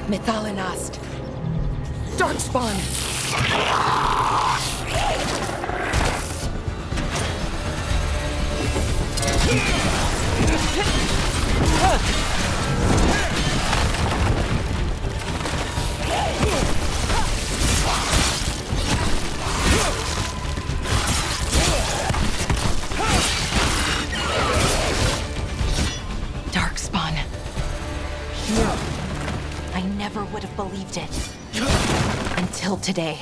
Mythalinast. Darkspawn. Darkspawn. Here. I never would have believed it. Until today.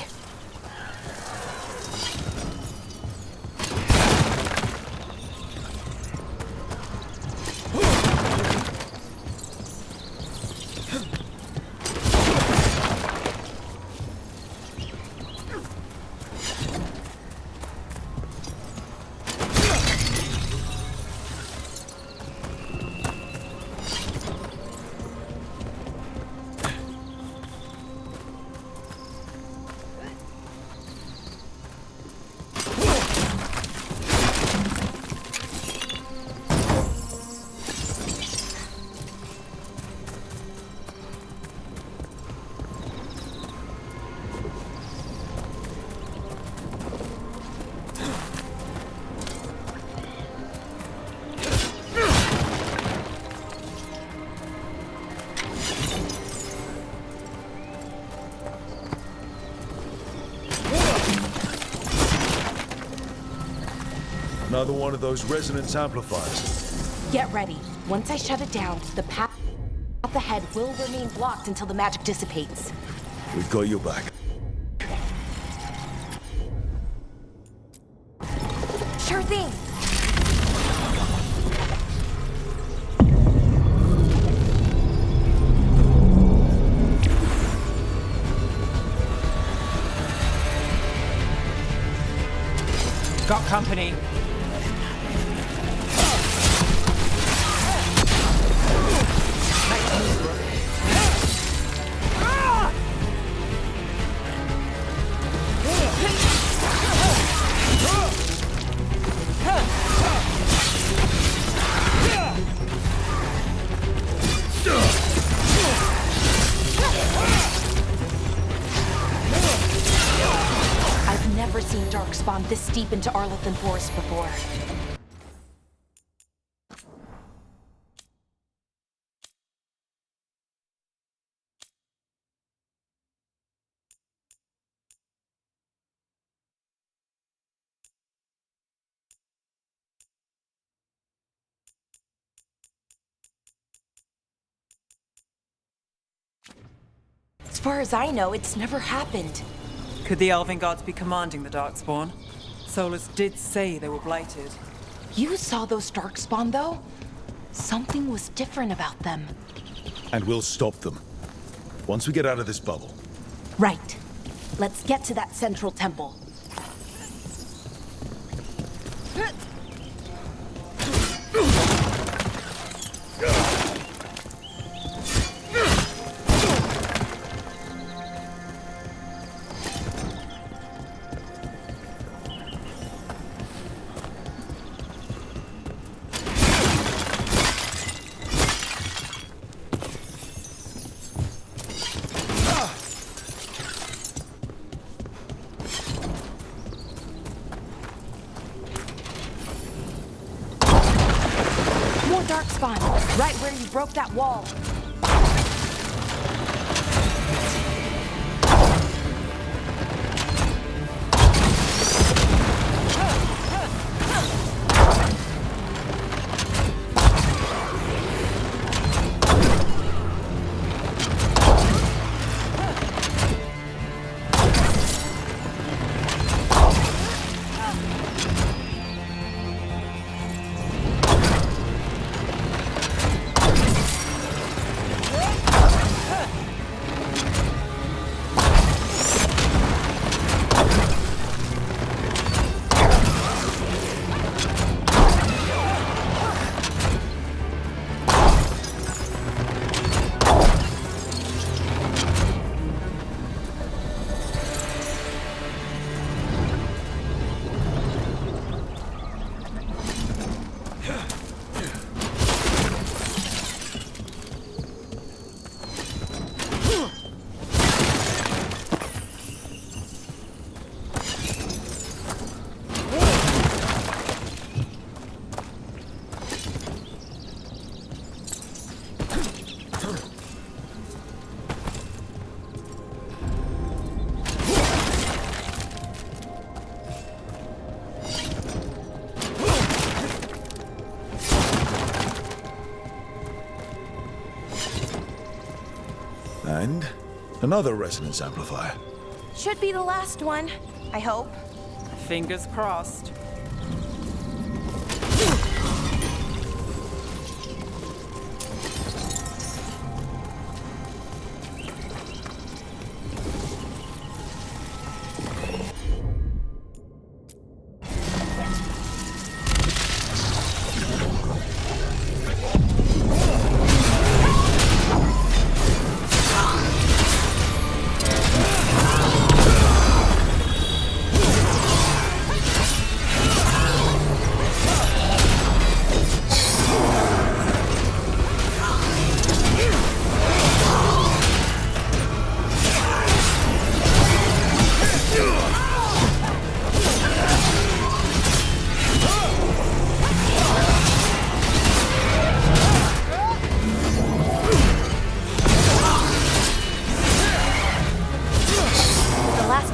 Another one of those resonance amplifiers. Get ready. Once I shut it down, the path ahead will remain blocked until the magic dissipates. We've got your back. Sure thing. Got company. I've never seen Darkspawn this deep into Arlethan Forest before. As far as I know, it's never happened. Could the Elven Gods be commanding the Darkspawn? Solus did say they were blighted. You saw those Darkspawn, though? Something was different about them. And we'll stop them. Once we get out of this bubble. Right. Let's get to that central temple. Darkspawn, right where you broke that wall. Another resonance amplifier. Should be the last one, I hope. Fingers crossed.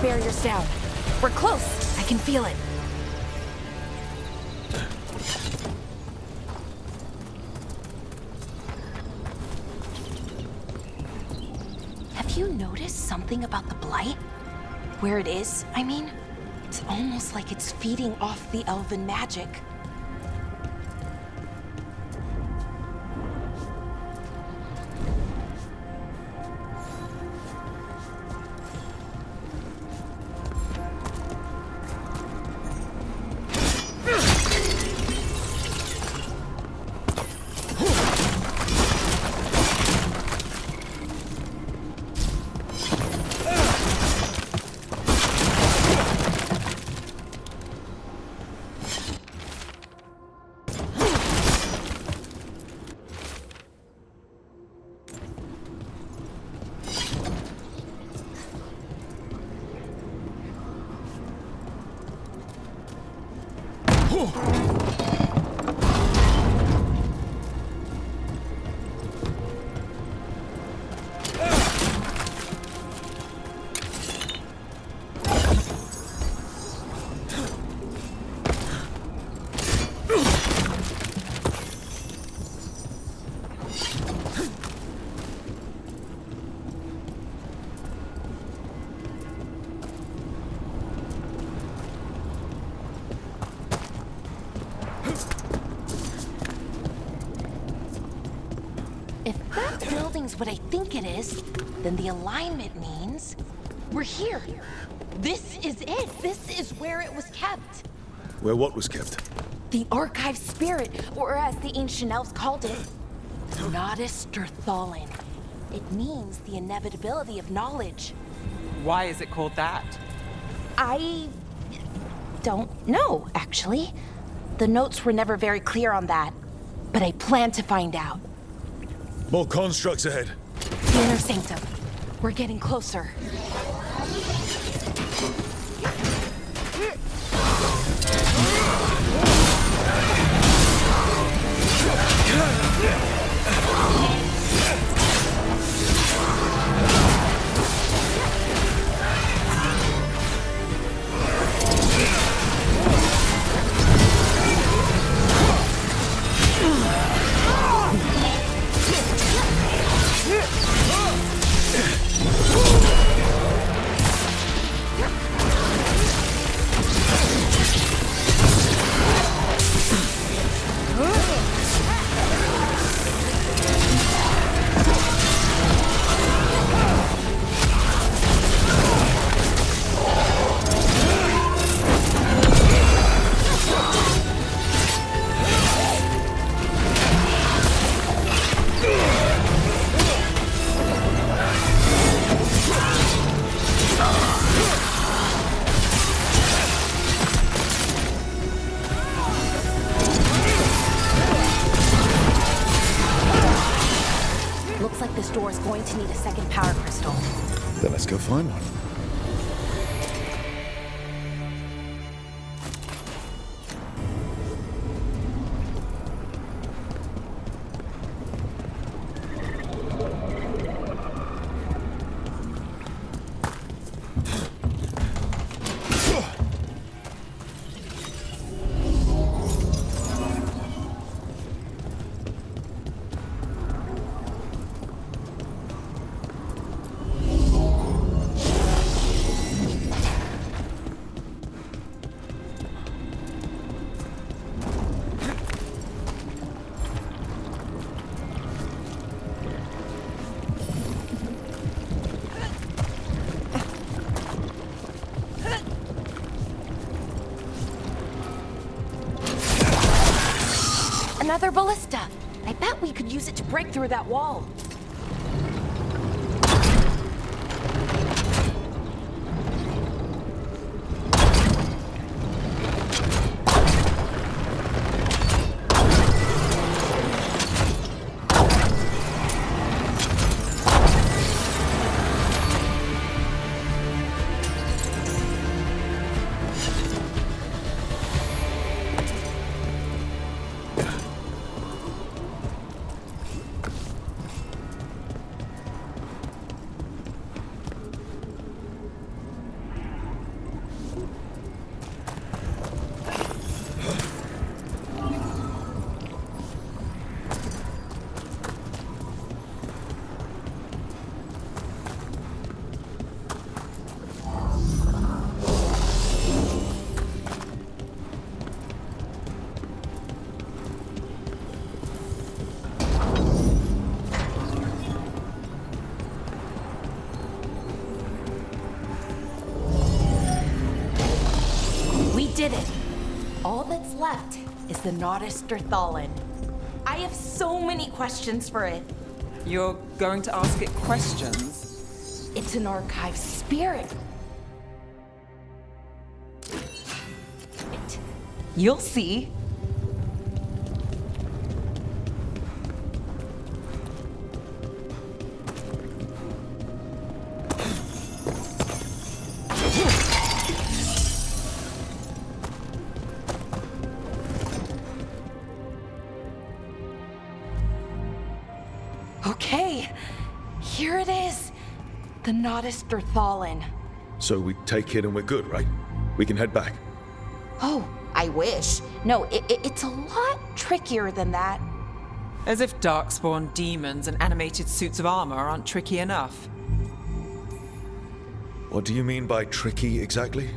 Barrier's down. We're close. I can feel it. Have you noticed something about the blight? Where it is, I mean? It's almost like it's feeding off the elven magic. What I think it is, then the alignment means we're here. This is it. This is where it was kept. Where what was kept? The archive spirit, or as the ancient elves called it, Nodus Thalin. It means the inevitability of knowledge. Why is it called that? I don't know, actually. The notes were never very clear on that, but I plan to find out. More constructs ahead. The inner sanctum. We're getting closer. Then let's go find one. Another ballista. I bet we could use it to break through that wall. Did it. All that's left is the Nodus Thalin. I have so many questions for it. You're going to ask it questions? It's an archive spirit. You'll see. Okay, here it is. The Nodus Thalin. So we take it and we're good, right? We can head back. Oh, I wish. No, it's a lot trickier than that. As if darkspawn demons and animated suits of armor aren't tricky enough. What do you mean by tricky exactly?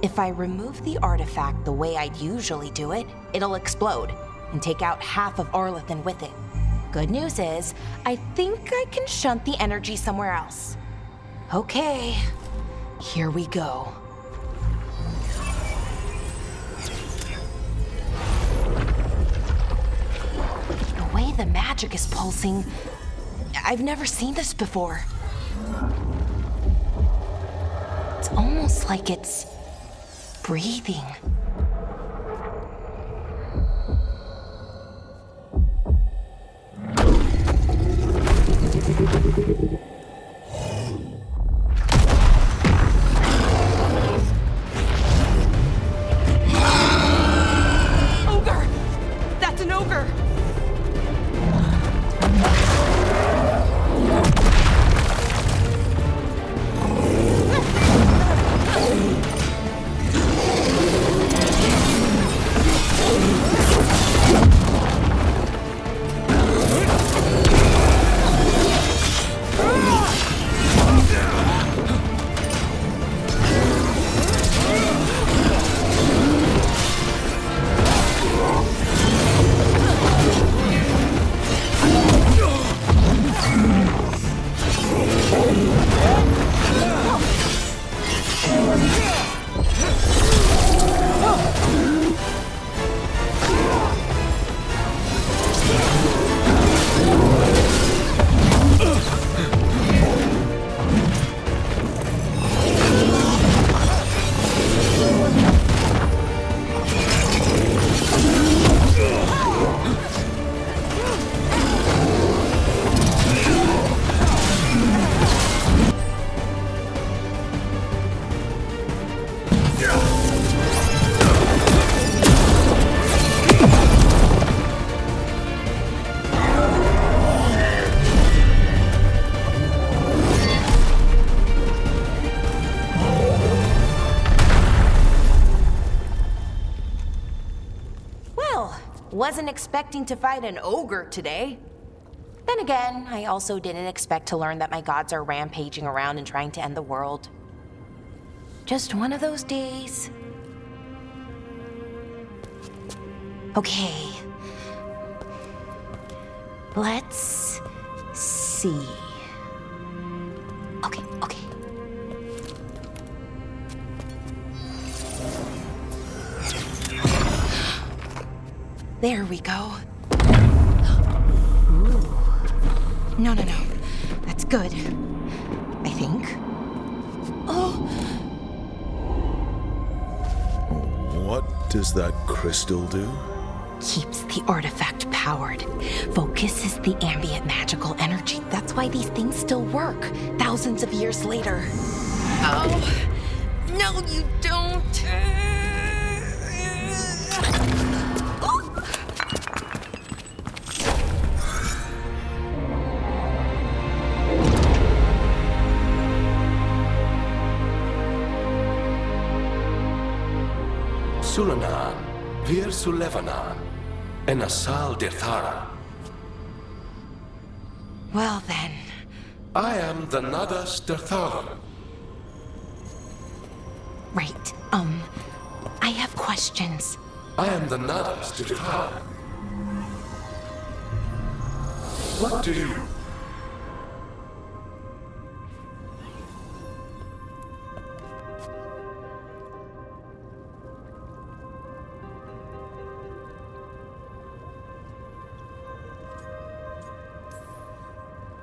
If I remove the artifact the way I'd usually do it, it'll explode and take out half of Arlethan with it. Good news is, I think I can shunt the energy somewhere else. Okay, here we go. The way the magic is pulsing, I've never seen this before. It's almost like it's breathing. Ogre! That's an ogre! Wasn't expecting to fight an ogre today. Then again, I also didn't expect to learn that my gods are rampaging around and trying to end the world. Just one of those days. Okay. Let's see. Okay. There we go. Ooh. No. That's good. I think. Oh! What does that crystal do? Keeps the artifact powered. Focuses the ambient magical energy. That's why these things still work, thousands of years later. Oh! No, you don't! Sulanan, Vir Sulevanan, and Asal Dirthara. Well then. I am the Nadas Dirthara. Right, I have questions. I am the Nadas Dirthara. What do you...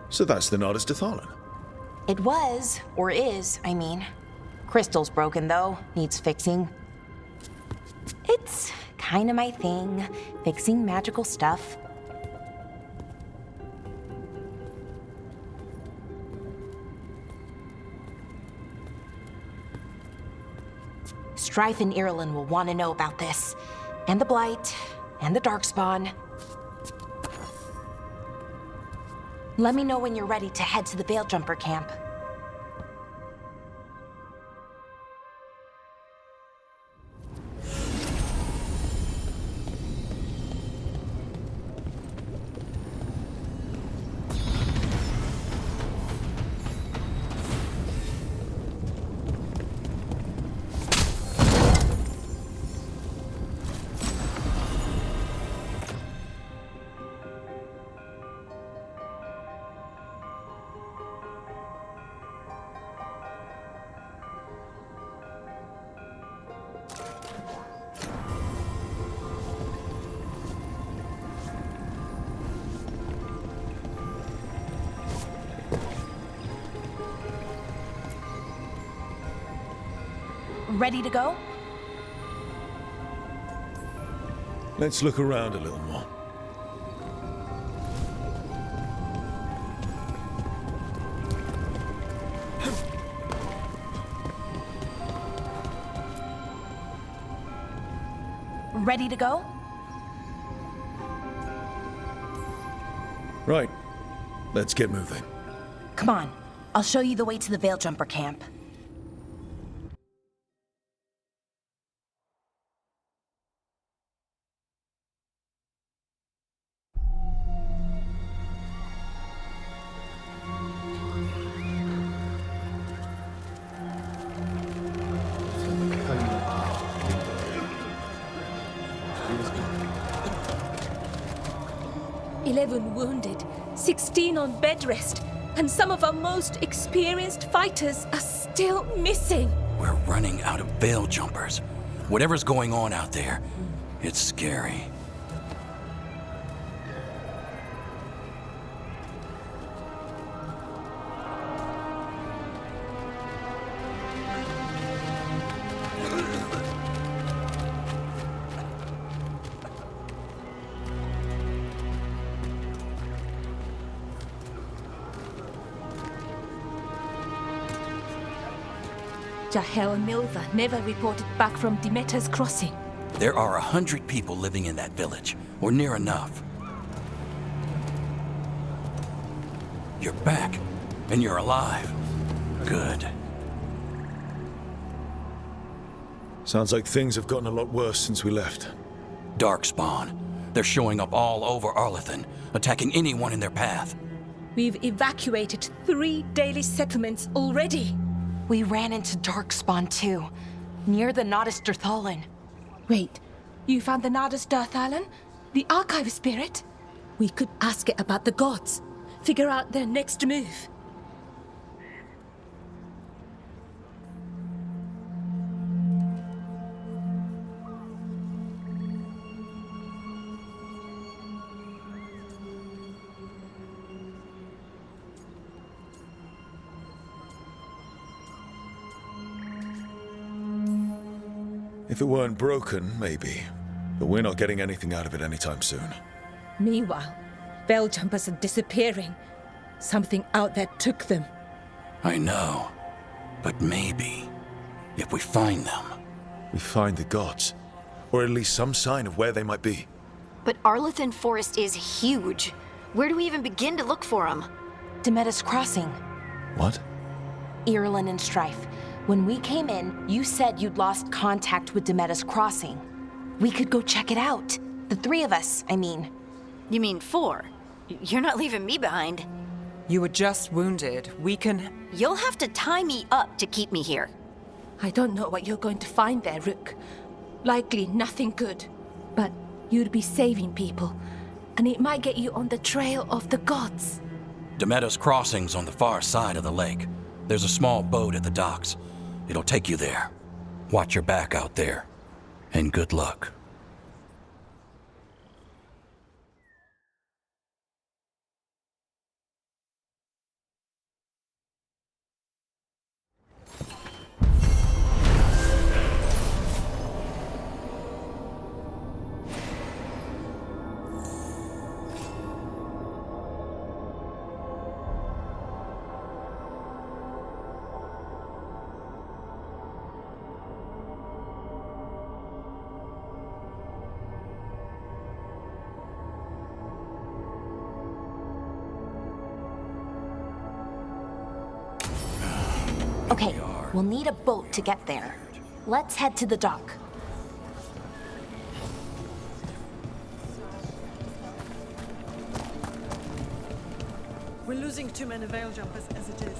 So that's the Nardus Dathalan. It was, or is, I mean. Crystal's broken though, needs fixing. It's kinda my thing, fixing magical stuff. Strife and Irulan will want to know about this. And the Blight, and the Darkspawn. Let me know when you're ready to head to the Veilgjumper camp. Ready to go? Let's look around a little more. Ready to go? Right. Let's get moving. Come on. I'll show you the way to the Veilgjumper camp. Wounded, 16 on bed rest, and some of our most experienced fighters are still missing. We're running out of Veiljumpers. Whatever's going on out there, it's scary. Jahel and Milva never reported back from Demeter's crossing. There are 100 people living in that village, or near enough. You're back, and you're alive. Good. Sounds like things have gotten a lot worse since we left. Darkspawn. They're showing up all over Arlathan, attacking anyone in their path. We've evacuated 3 daily settlements already. We ran into Darkspawn too, near the Nardus Dirthalan. Wait, you found the Nardus Dirthalan? The archive spirit? We could ask it about the gods, figure out their next move. If it weren't broken, maybe. But we're not getting anything out of it anytime soon. Meanwhile, veil jumpers are disappearing. Something out there took them. I know. But maybe, if we find them... We find the gods. Or at least some sign of where they might be. But Arlethan Forest is huge. Where do we even begin to look for them? Demetus Crossing. What? Irulan and Strife. When we came in, you said you'd lost contact with Demetus Crossing. We could go check it out. The three of us, I mean. You mean 4? You're not leaving me behind. You were just wounded. We can... You'll have to tie me up to keep me here. I don't know what you're going to find there, Rook. Likely nothing good. But you'd be saving people, and it might get you on the trail of the gods. Demetus Crossing's on the far side of the lake. There's a small boat at the docks. It'll take you there. Watch your back out there. And good luck. Okay, we'll need a boat to get there. Let's head to the dock. We're losing too many veil jumpers as it is.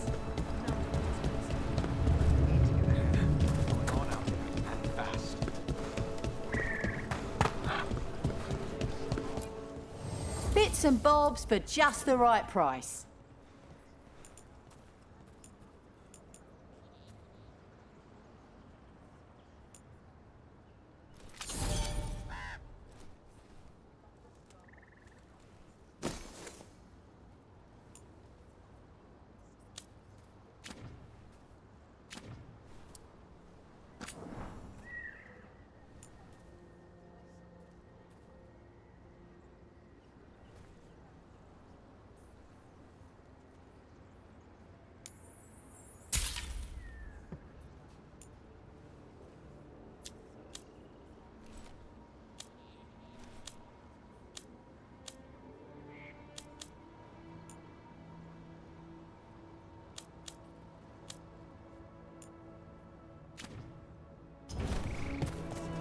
Bits and bobs for just the right price.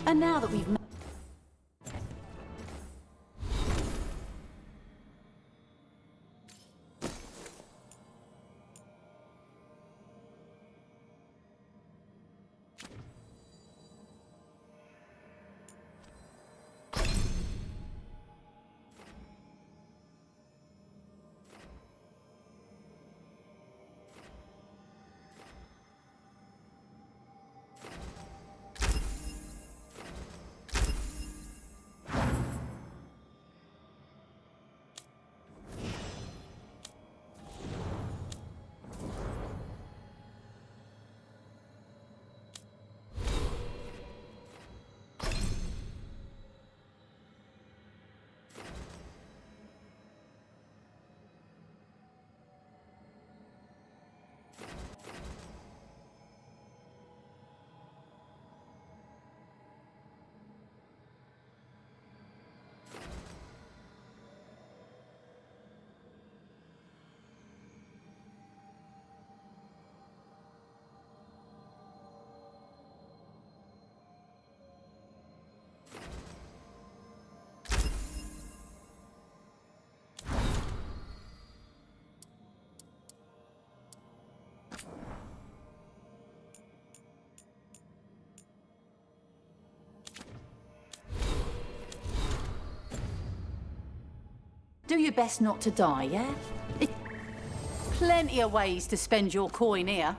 And now that we've... Do your best not to die, yeah? Plenty of ways to spend your coin here.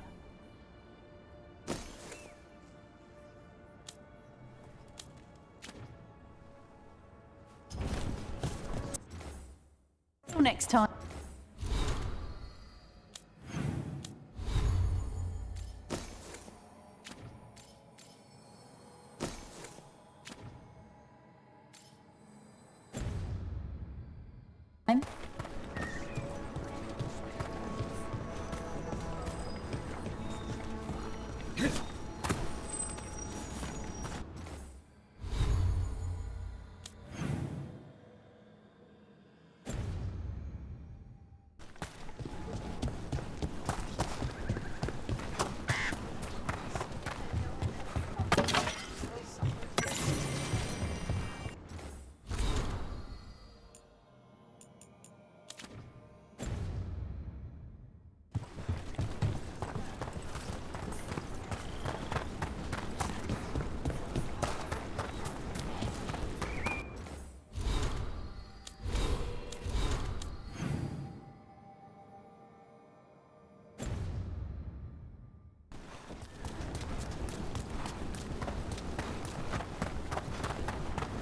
Till next time.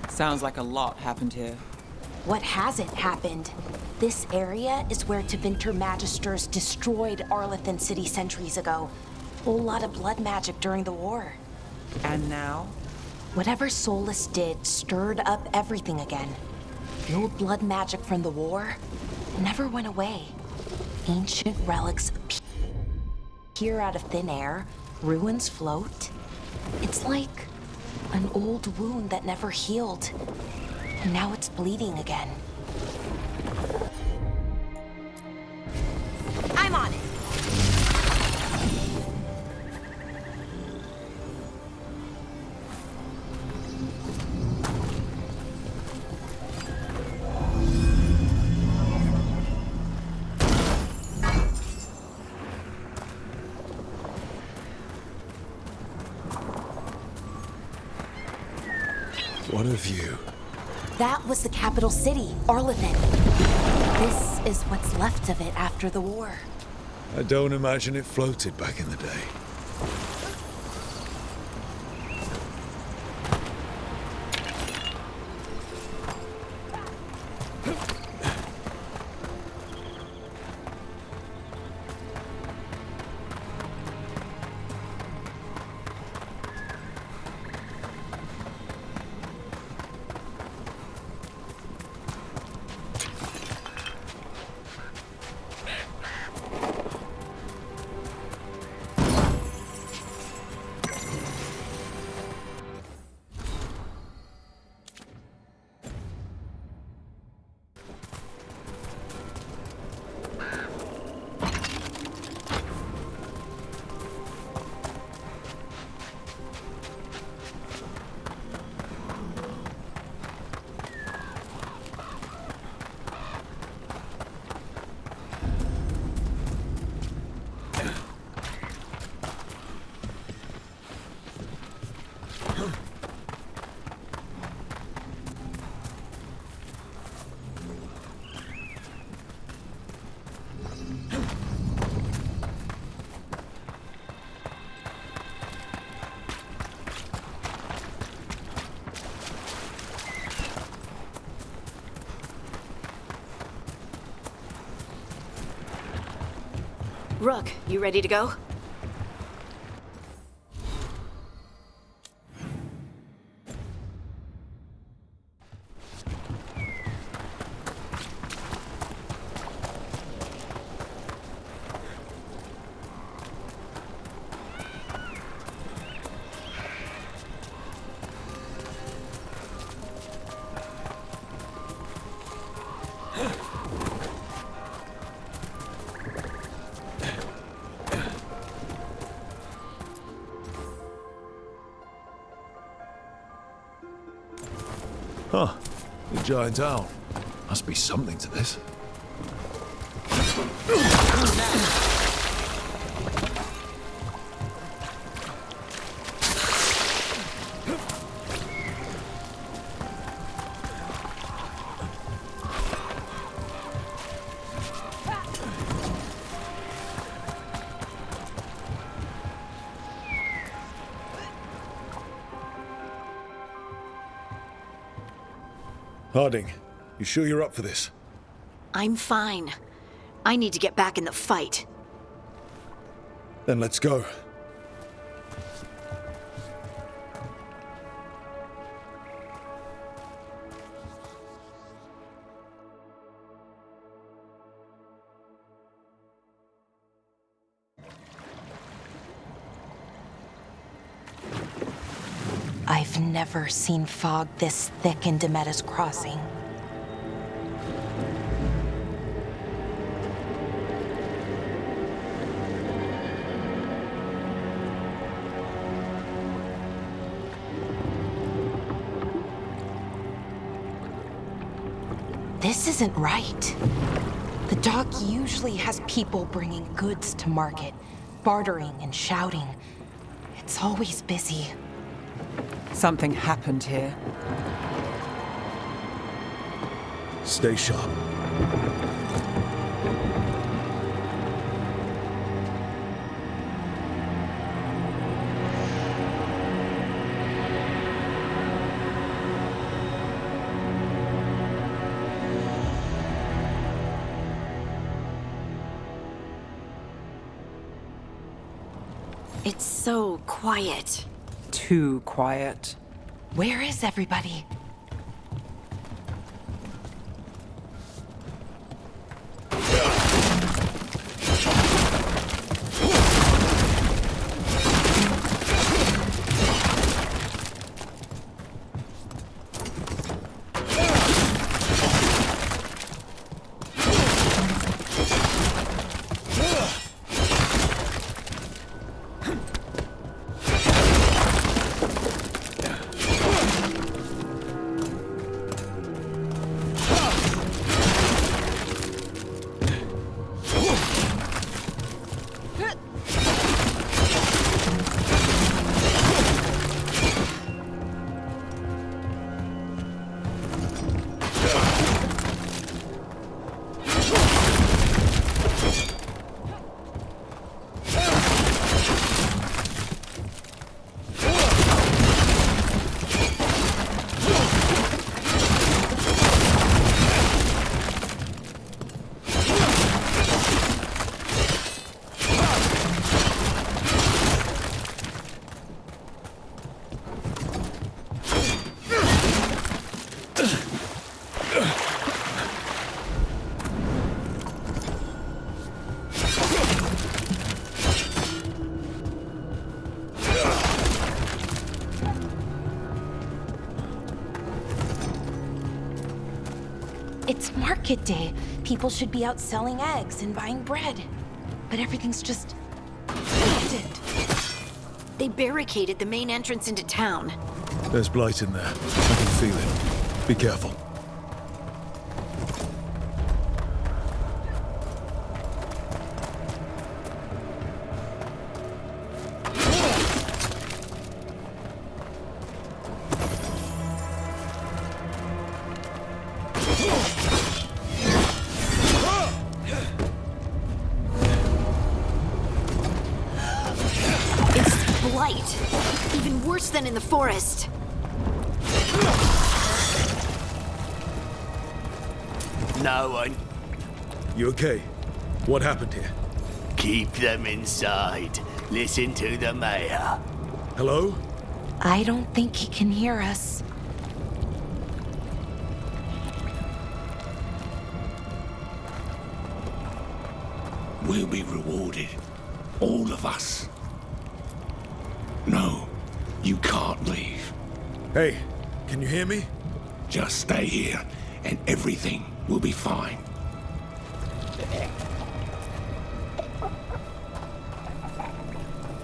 Sounds like a lot happened here. What hasn't happened? This area is where Tevinter Magisters destroyed Arlethan City centuries ago. Whole lot of blood magic during the war. And now? Whatever Solus did stirred up everything again. The old blood magic from the war never went away. Ancient relics appear out of thin air, ruins float. It's like an old wound that never healed, and now it's bleeding again. I'm on it. What a view. That was the capital city, Arlethan. This is what's left of it after the war. I don't imagine it floated back in the day. Rook, you ready to go? Huh. The giant owl. Must be something to this. Harding, you sure you're up for this? I'm fine. I need to get back in the fight. Then let's go. I've never seen fog this thick in Demetta's Crossing. This isn't right. The dock usually has people bringing goods to market, bartering and shouting. It's always busy. Something happened here. Stay sharp. It's so quiet. Too quiet. Where is everybody? It's market day. People should be out selling eggs and buying bread. But everything's just abandoned. They barricaded the main entrance into town. There's blight in there. I can feel it. Be careful. Even worse than in the forest. No one. You okay? What happened here? Keep them inside. Listen to the mayor. Hello? I don't think he can hear us. We'll be rewarded. All of us. No, you can't leave. Hey, can you hear me? Just stay here, and everything will be fine.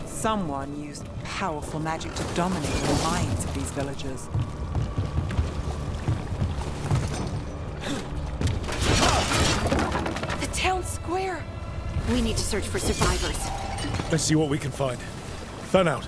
Someone used powerful magic to dominate the minds of these villagers. The town square! We need to search for survivors. Let's see what we can find. Fan out.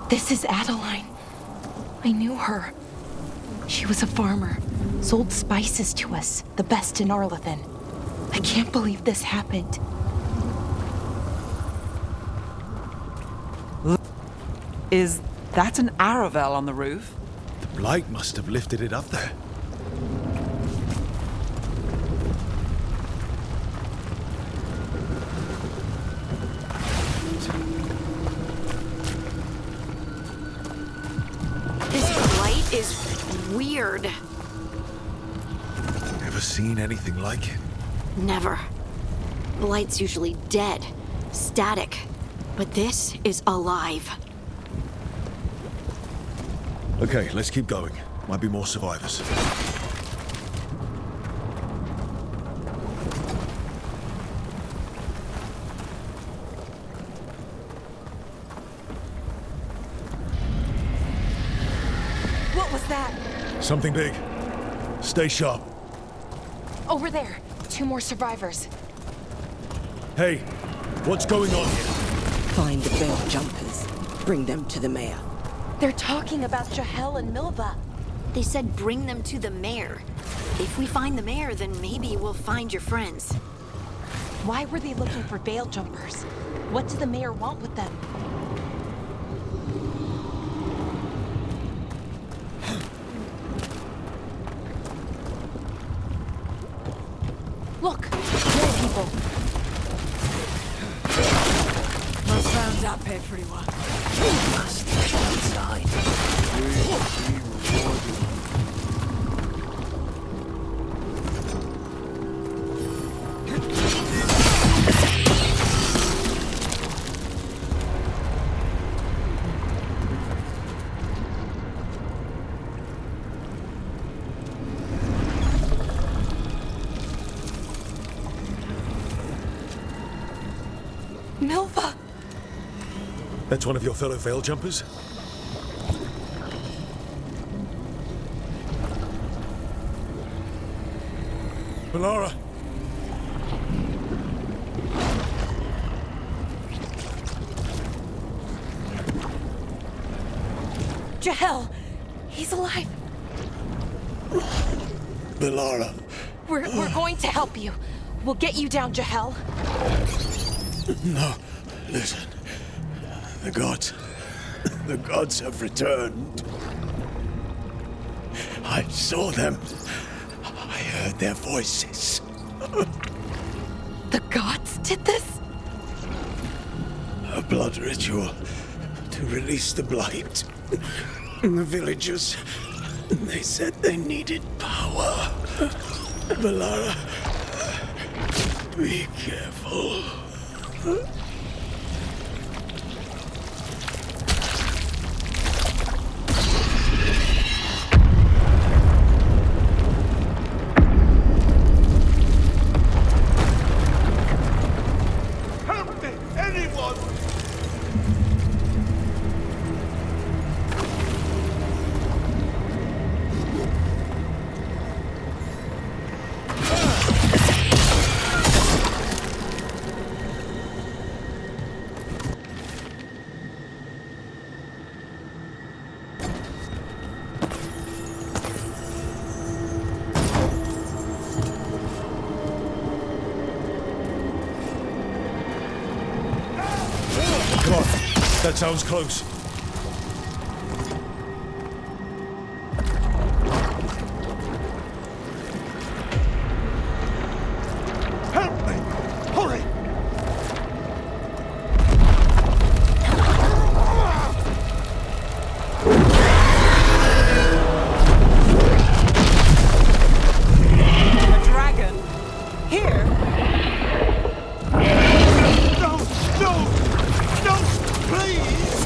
This is Adeline. I knew her. She was a farmer, sold spices to us, the best in Arlathan. I can't believe this happened. Is that an Aravel on the roof? Blight must have lifted it up there. This blight is weird. Ever seen anything like it? Never. Blight's usually dead, static. But this is alive. Okay, let's keep going. Might be more survivors. What was that? Something big. Stay sharp. Over there. 2 more survivors. Hey, what's going on here? Find the Veil Jumpers. Bring them to the mayor. They're talking about Jahel and Milva. They said bring them to the mayor. If we find the mayor, then maybe we'll find your friends. Why were they looking for Veil Jumpers? What did the mayor want with them? Look, more people. Most rounds out paid pretty well. We must get inside. Milva! That's one of your fellow Veil Jumpers? Valara! Jahel! He's alive! Valara. We're going to help you. We'll get you down, Jahel. No, listen. The gods have returned. I saw them. I heard their voices. The gods did this? A blood ritual to release the blight. The villagers, they said they needed power. Valara, be careful. Help me! Anyone! Come on, that sounds close. Help me! Hurry! A dragon? Here? No! No! No! Please!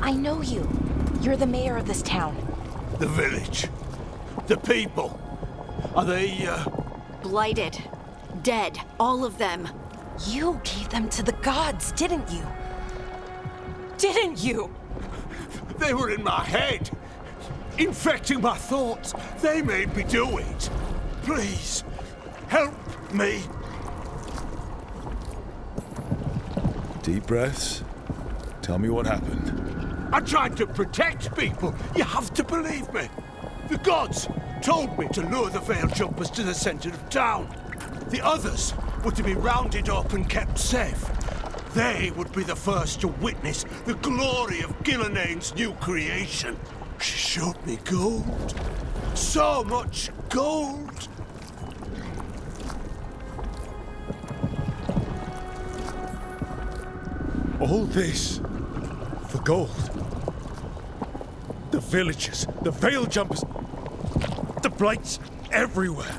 I know you. You're the mayor of this town. The village. The people. Are they, Blighted. Dead. All of them. You gave them to the gods, didn't you? Didn't you? They were in my head. Infecting my thoughts. They made me do it. Please, help me. Deep breaths. Tell me what happened. I tried to protect people. You have to believe me. The gods told me to lure the Veil Jumpers to the center of town. The others were to be rounded up and kept safe. They would be the first to witness the glory of Gilneain's new creation. She showed me gold. So much gold. All this for gold. The villagers, the Veil Jumpers, the Blights everywhere.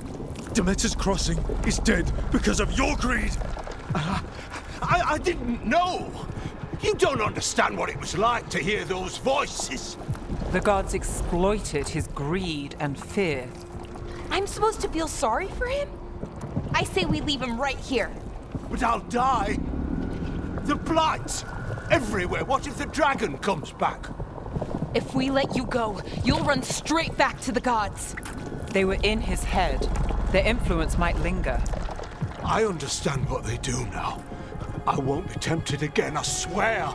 Demeter's Crossing is dead because of your greed. I didn't know. You don't understand what it was like to hear those voices. The gods exploited his greed and fear. I'm supposed to feel sorry for him? I say we leave him right here. But I'll die. The Blights everywhere. What if the dragon comes back? If we let you go, you'll run straight back to the gods. They were in his head. Their influence might linger. I understand what they do now. I won't be tempted again, I swear.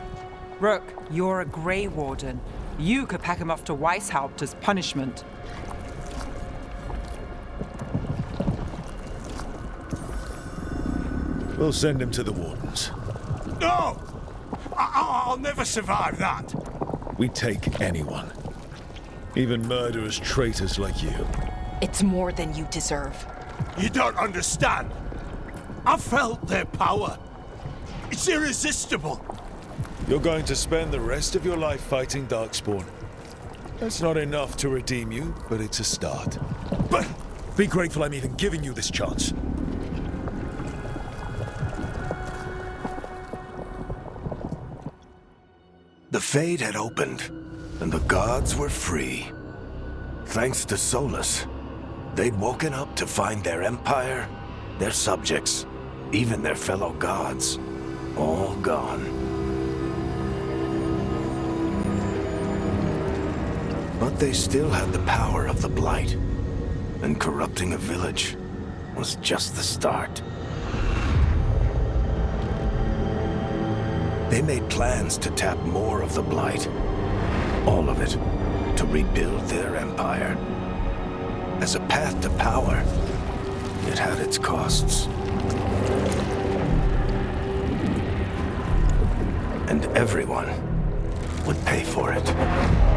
Rook, you're a Grey Warden. You could pack him off to Weishaupt as punishment. We'll send him to the Wardens. No! I'll never survive that. We take anyone. Even murderous traitors like you. It's more than you deserve. You don't understand. I felt their power. It's irresistible. You're going to spend the rest of your life fighting Darkspawn. That's not enough to redeem you, but it's a start. But be grateful I'm even giving you this chance. The Fade had opened, and the gods were free. Thanks to Solus, they'd woken up to find their empire, their subjects, even their fellow gods, all gone. But they still had the power of the Blight, and corrupting a village was just the start. They made plans to tap more of the Blight, all of it, to rebuild their empire. As a path to power, it had its costs. And everyone would pay for it.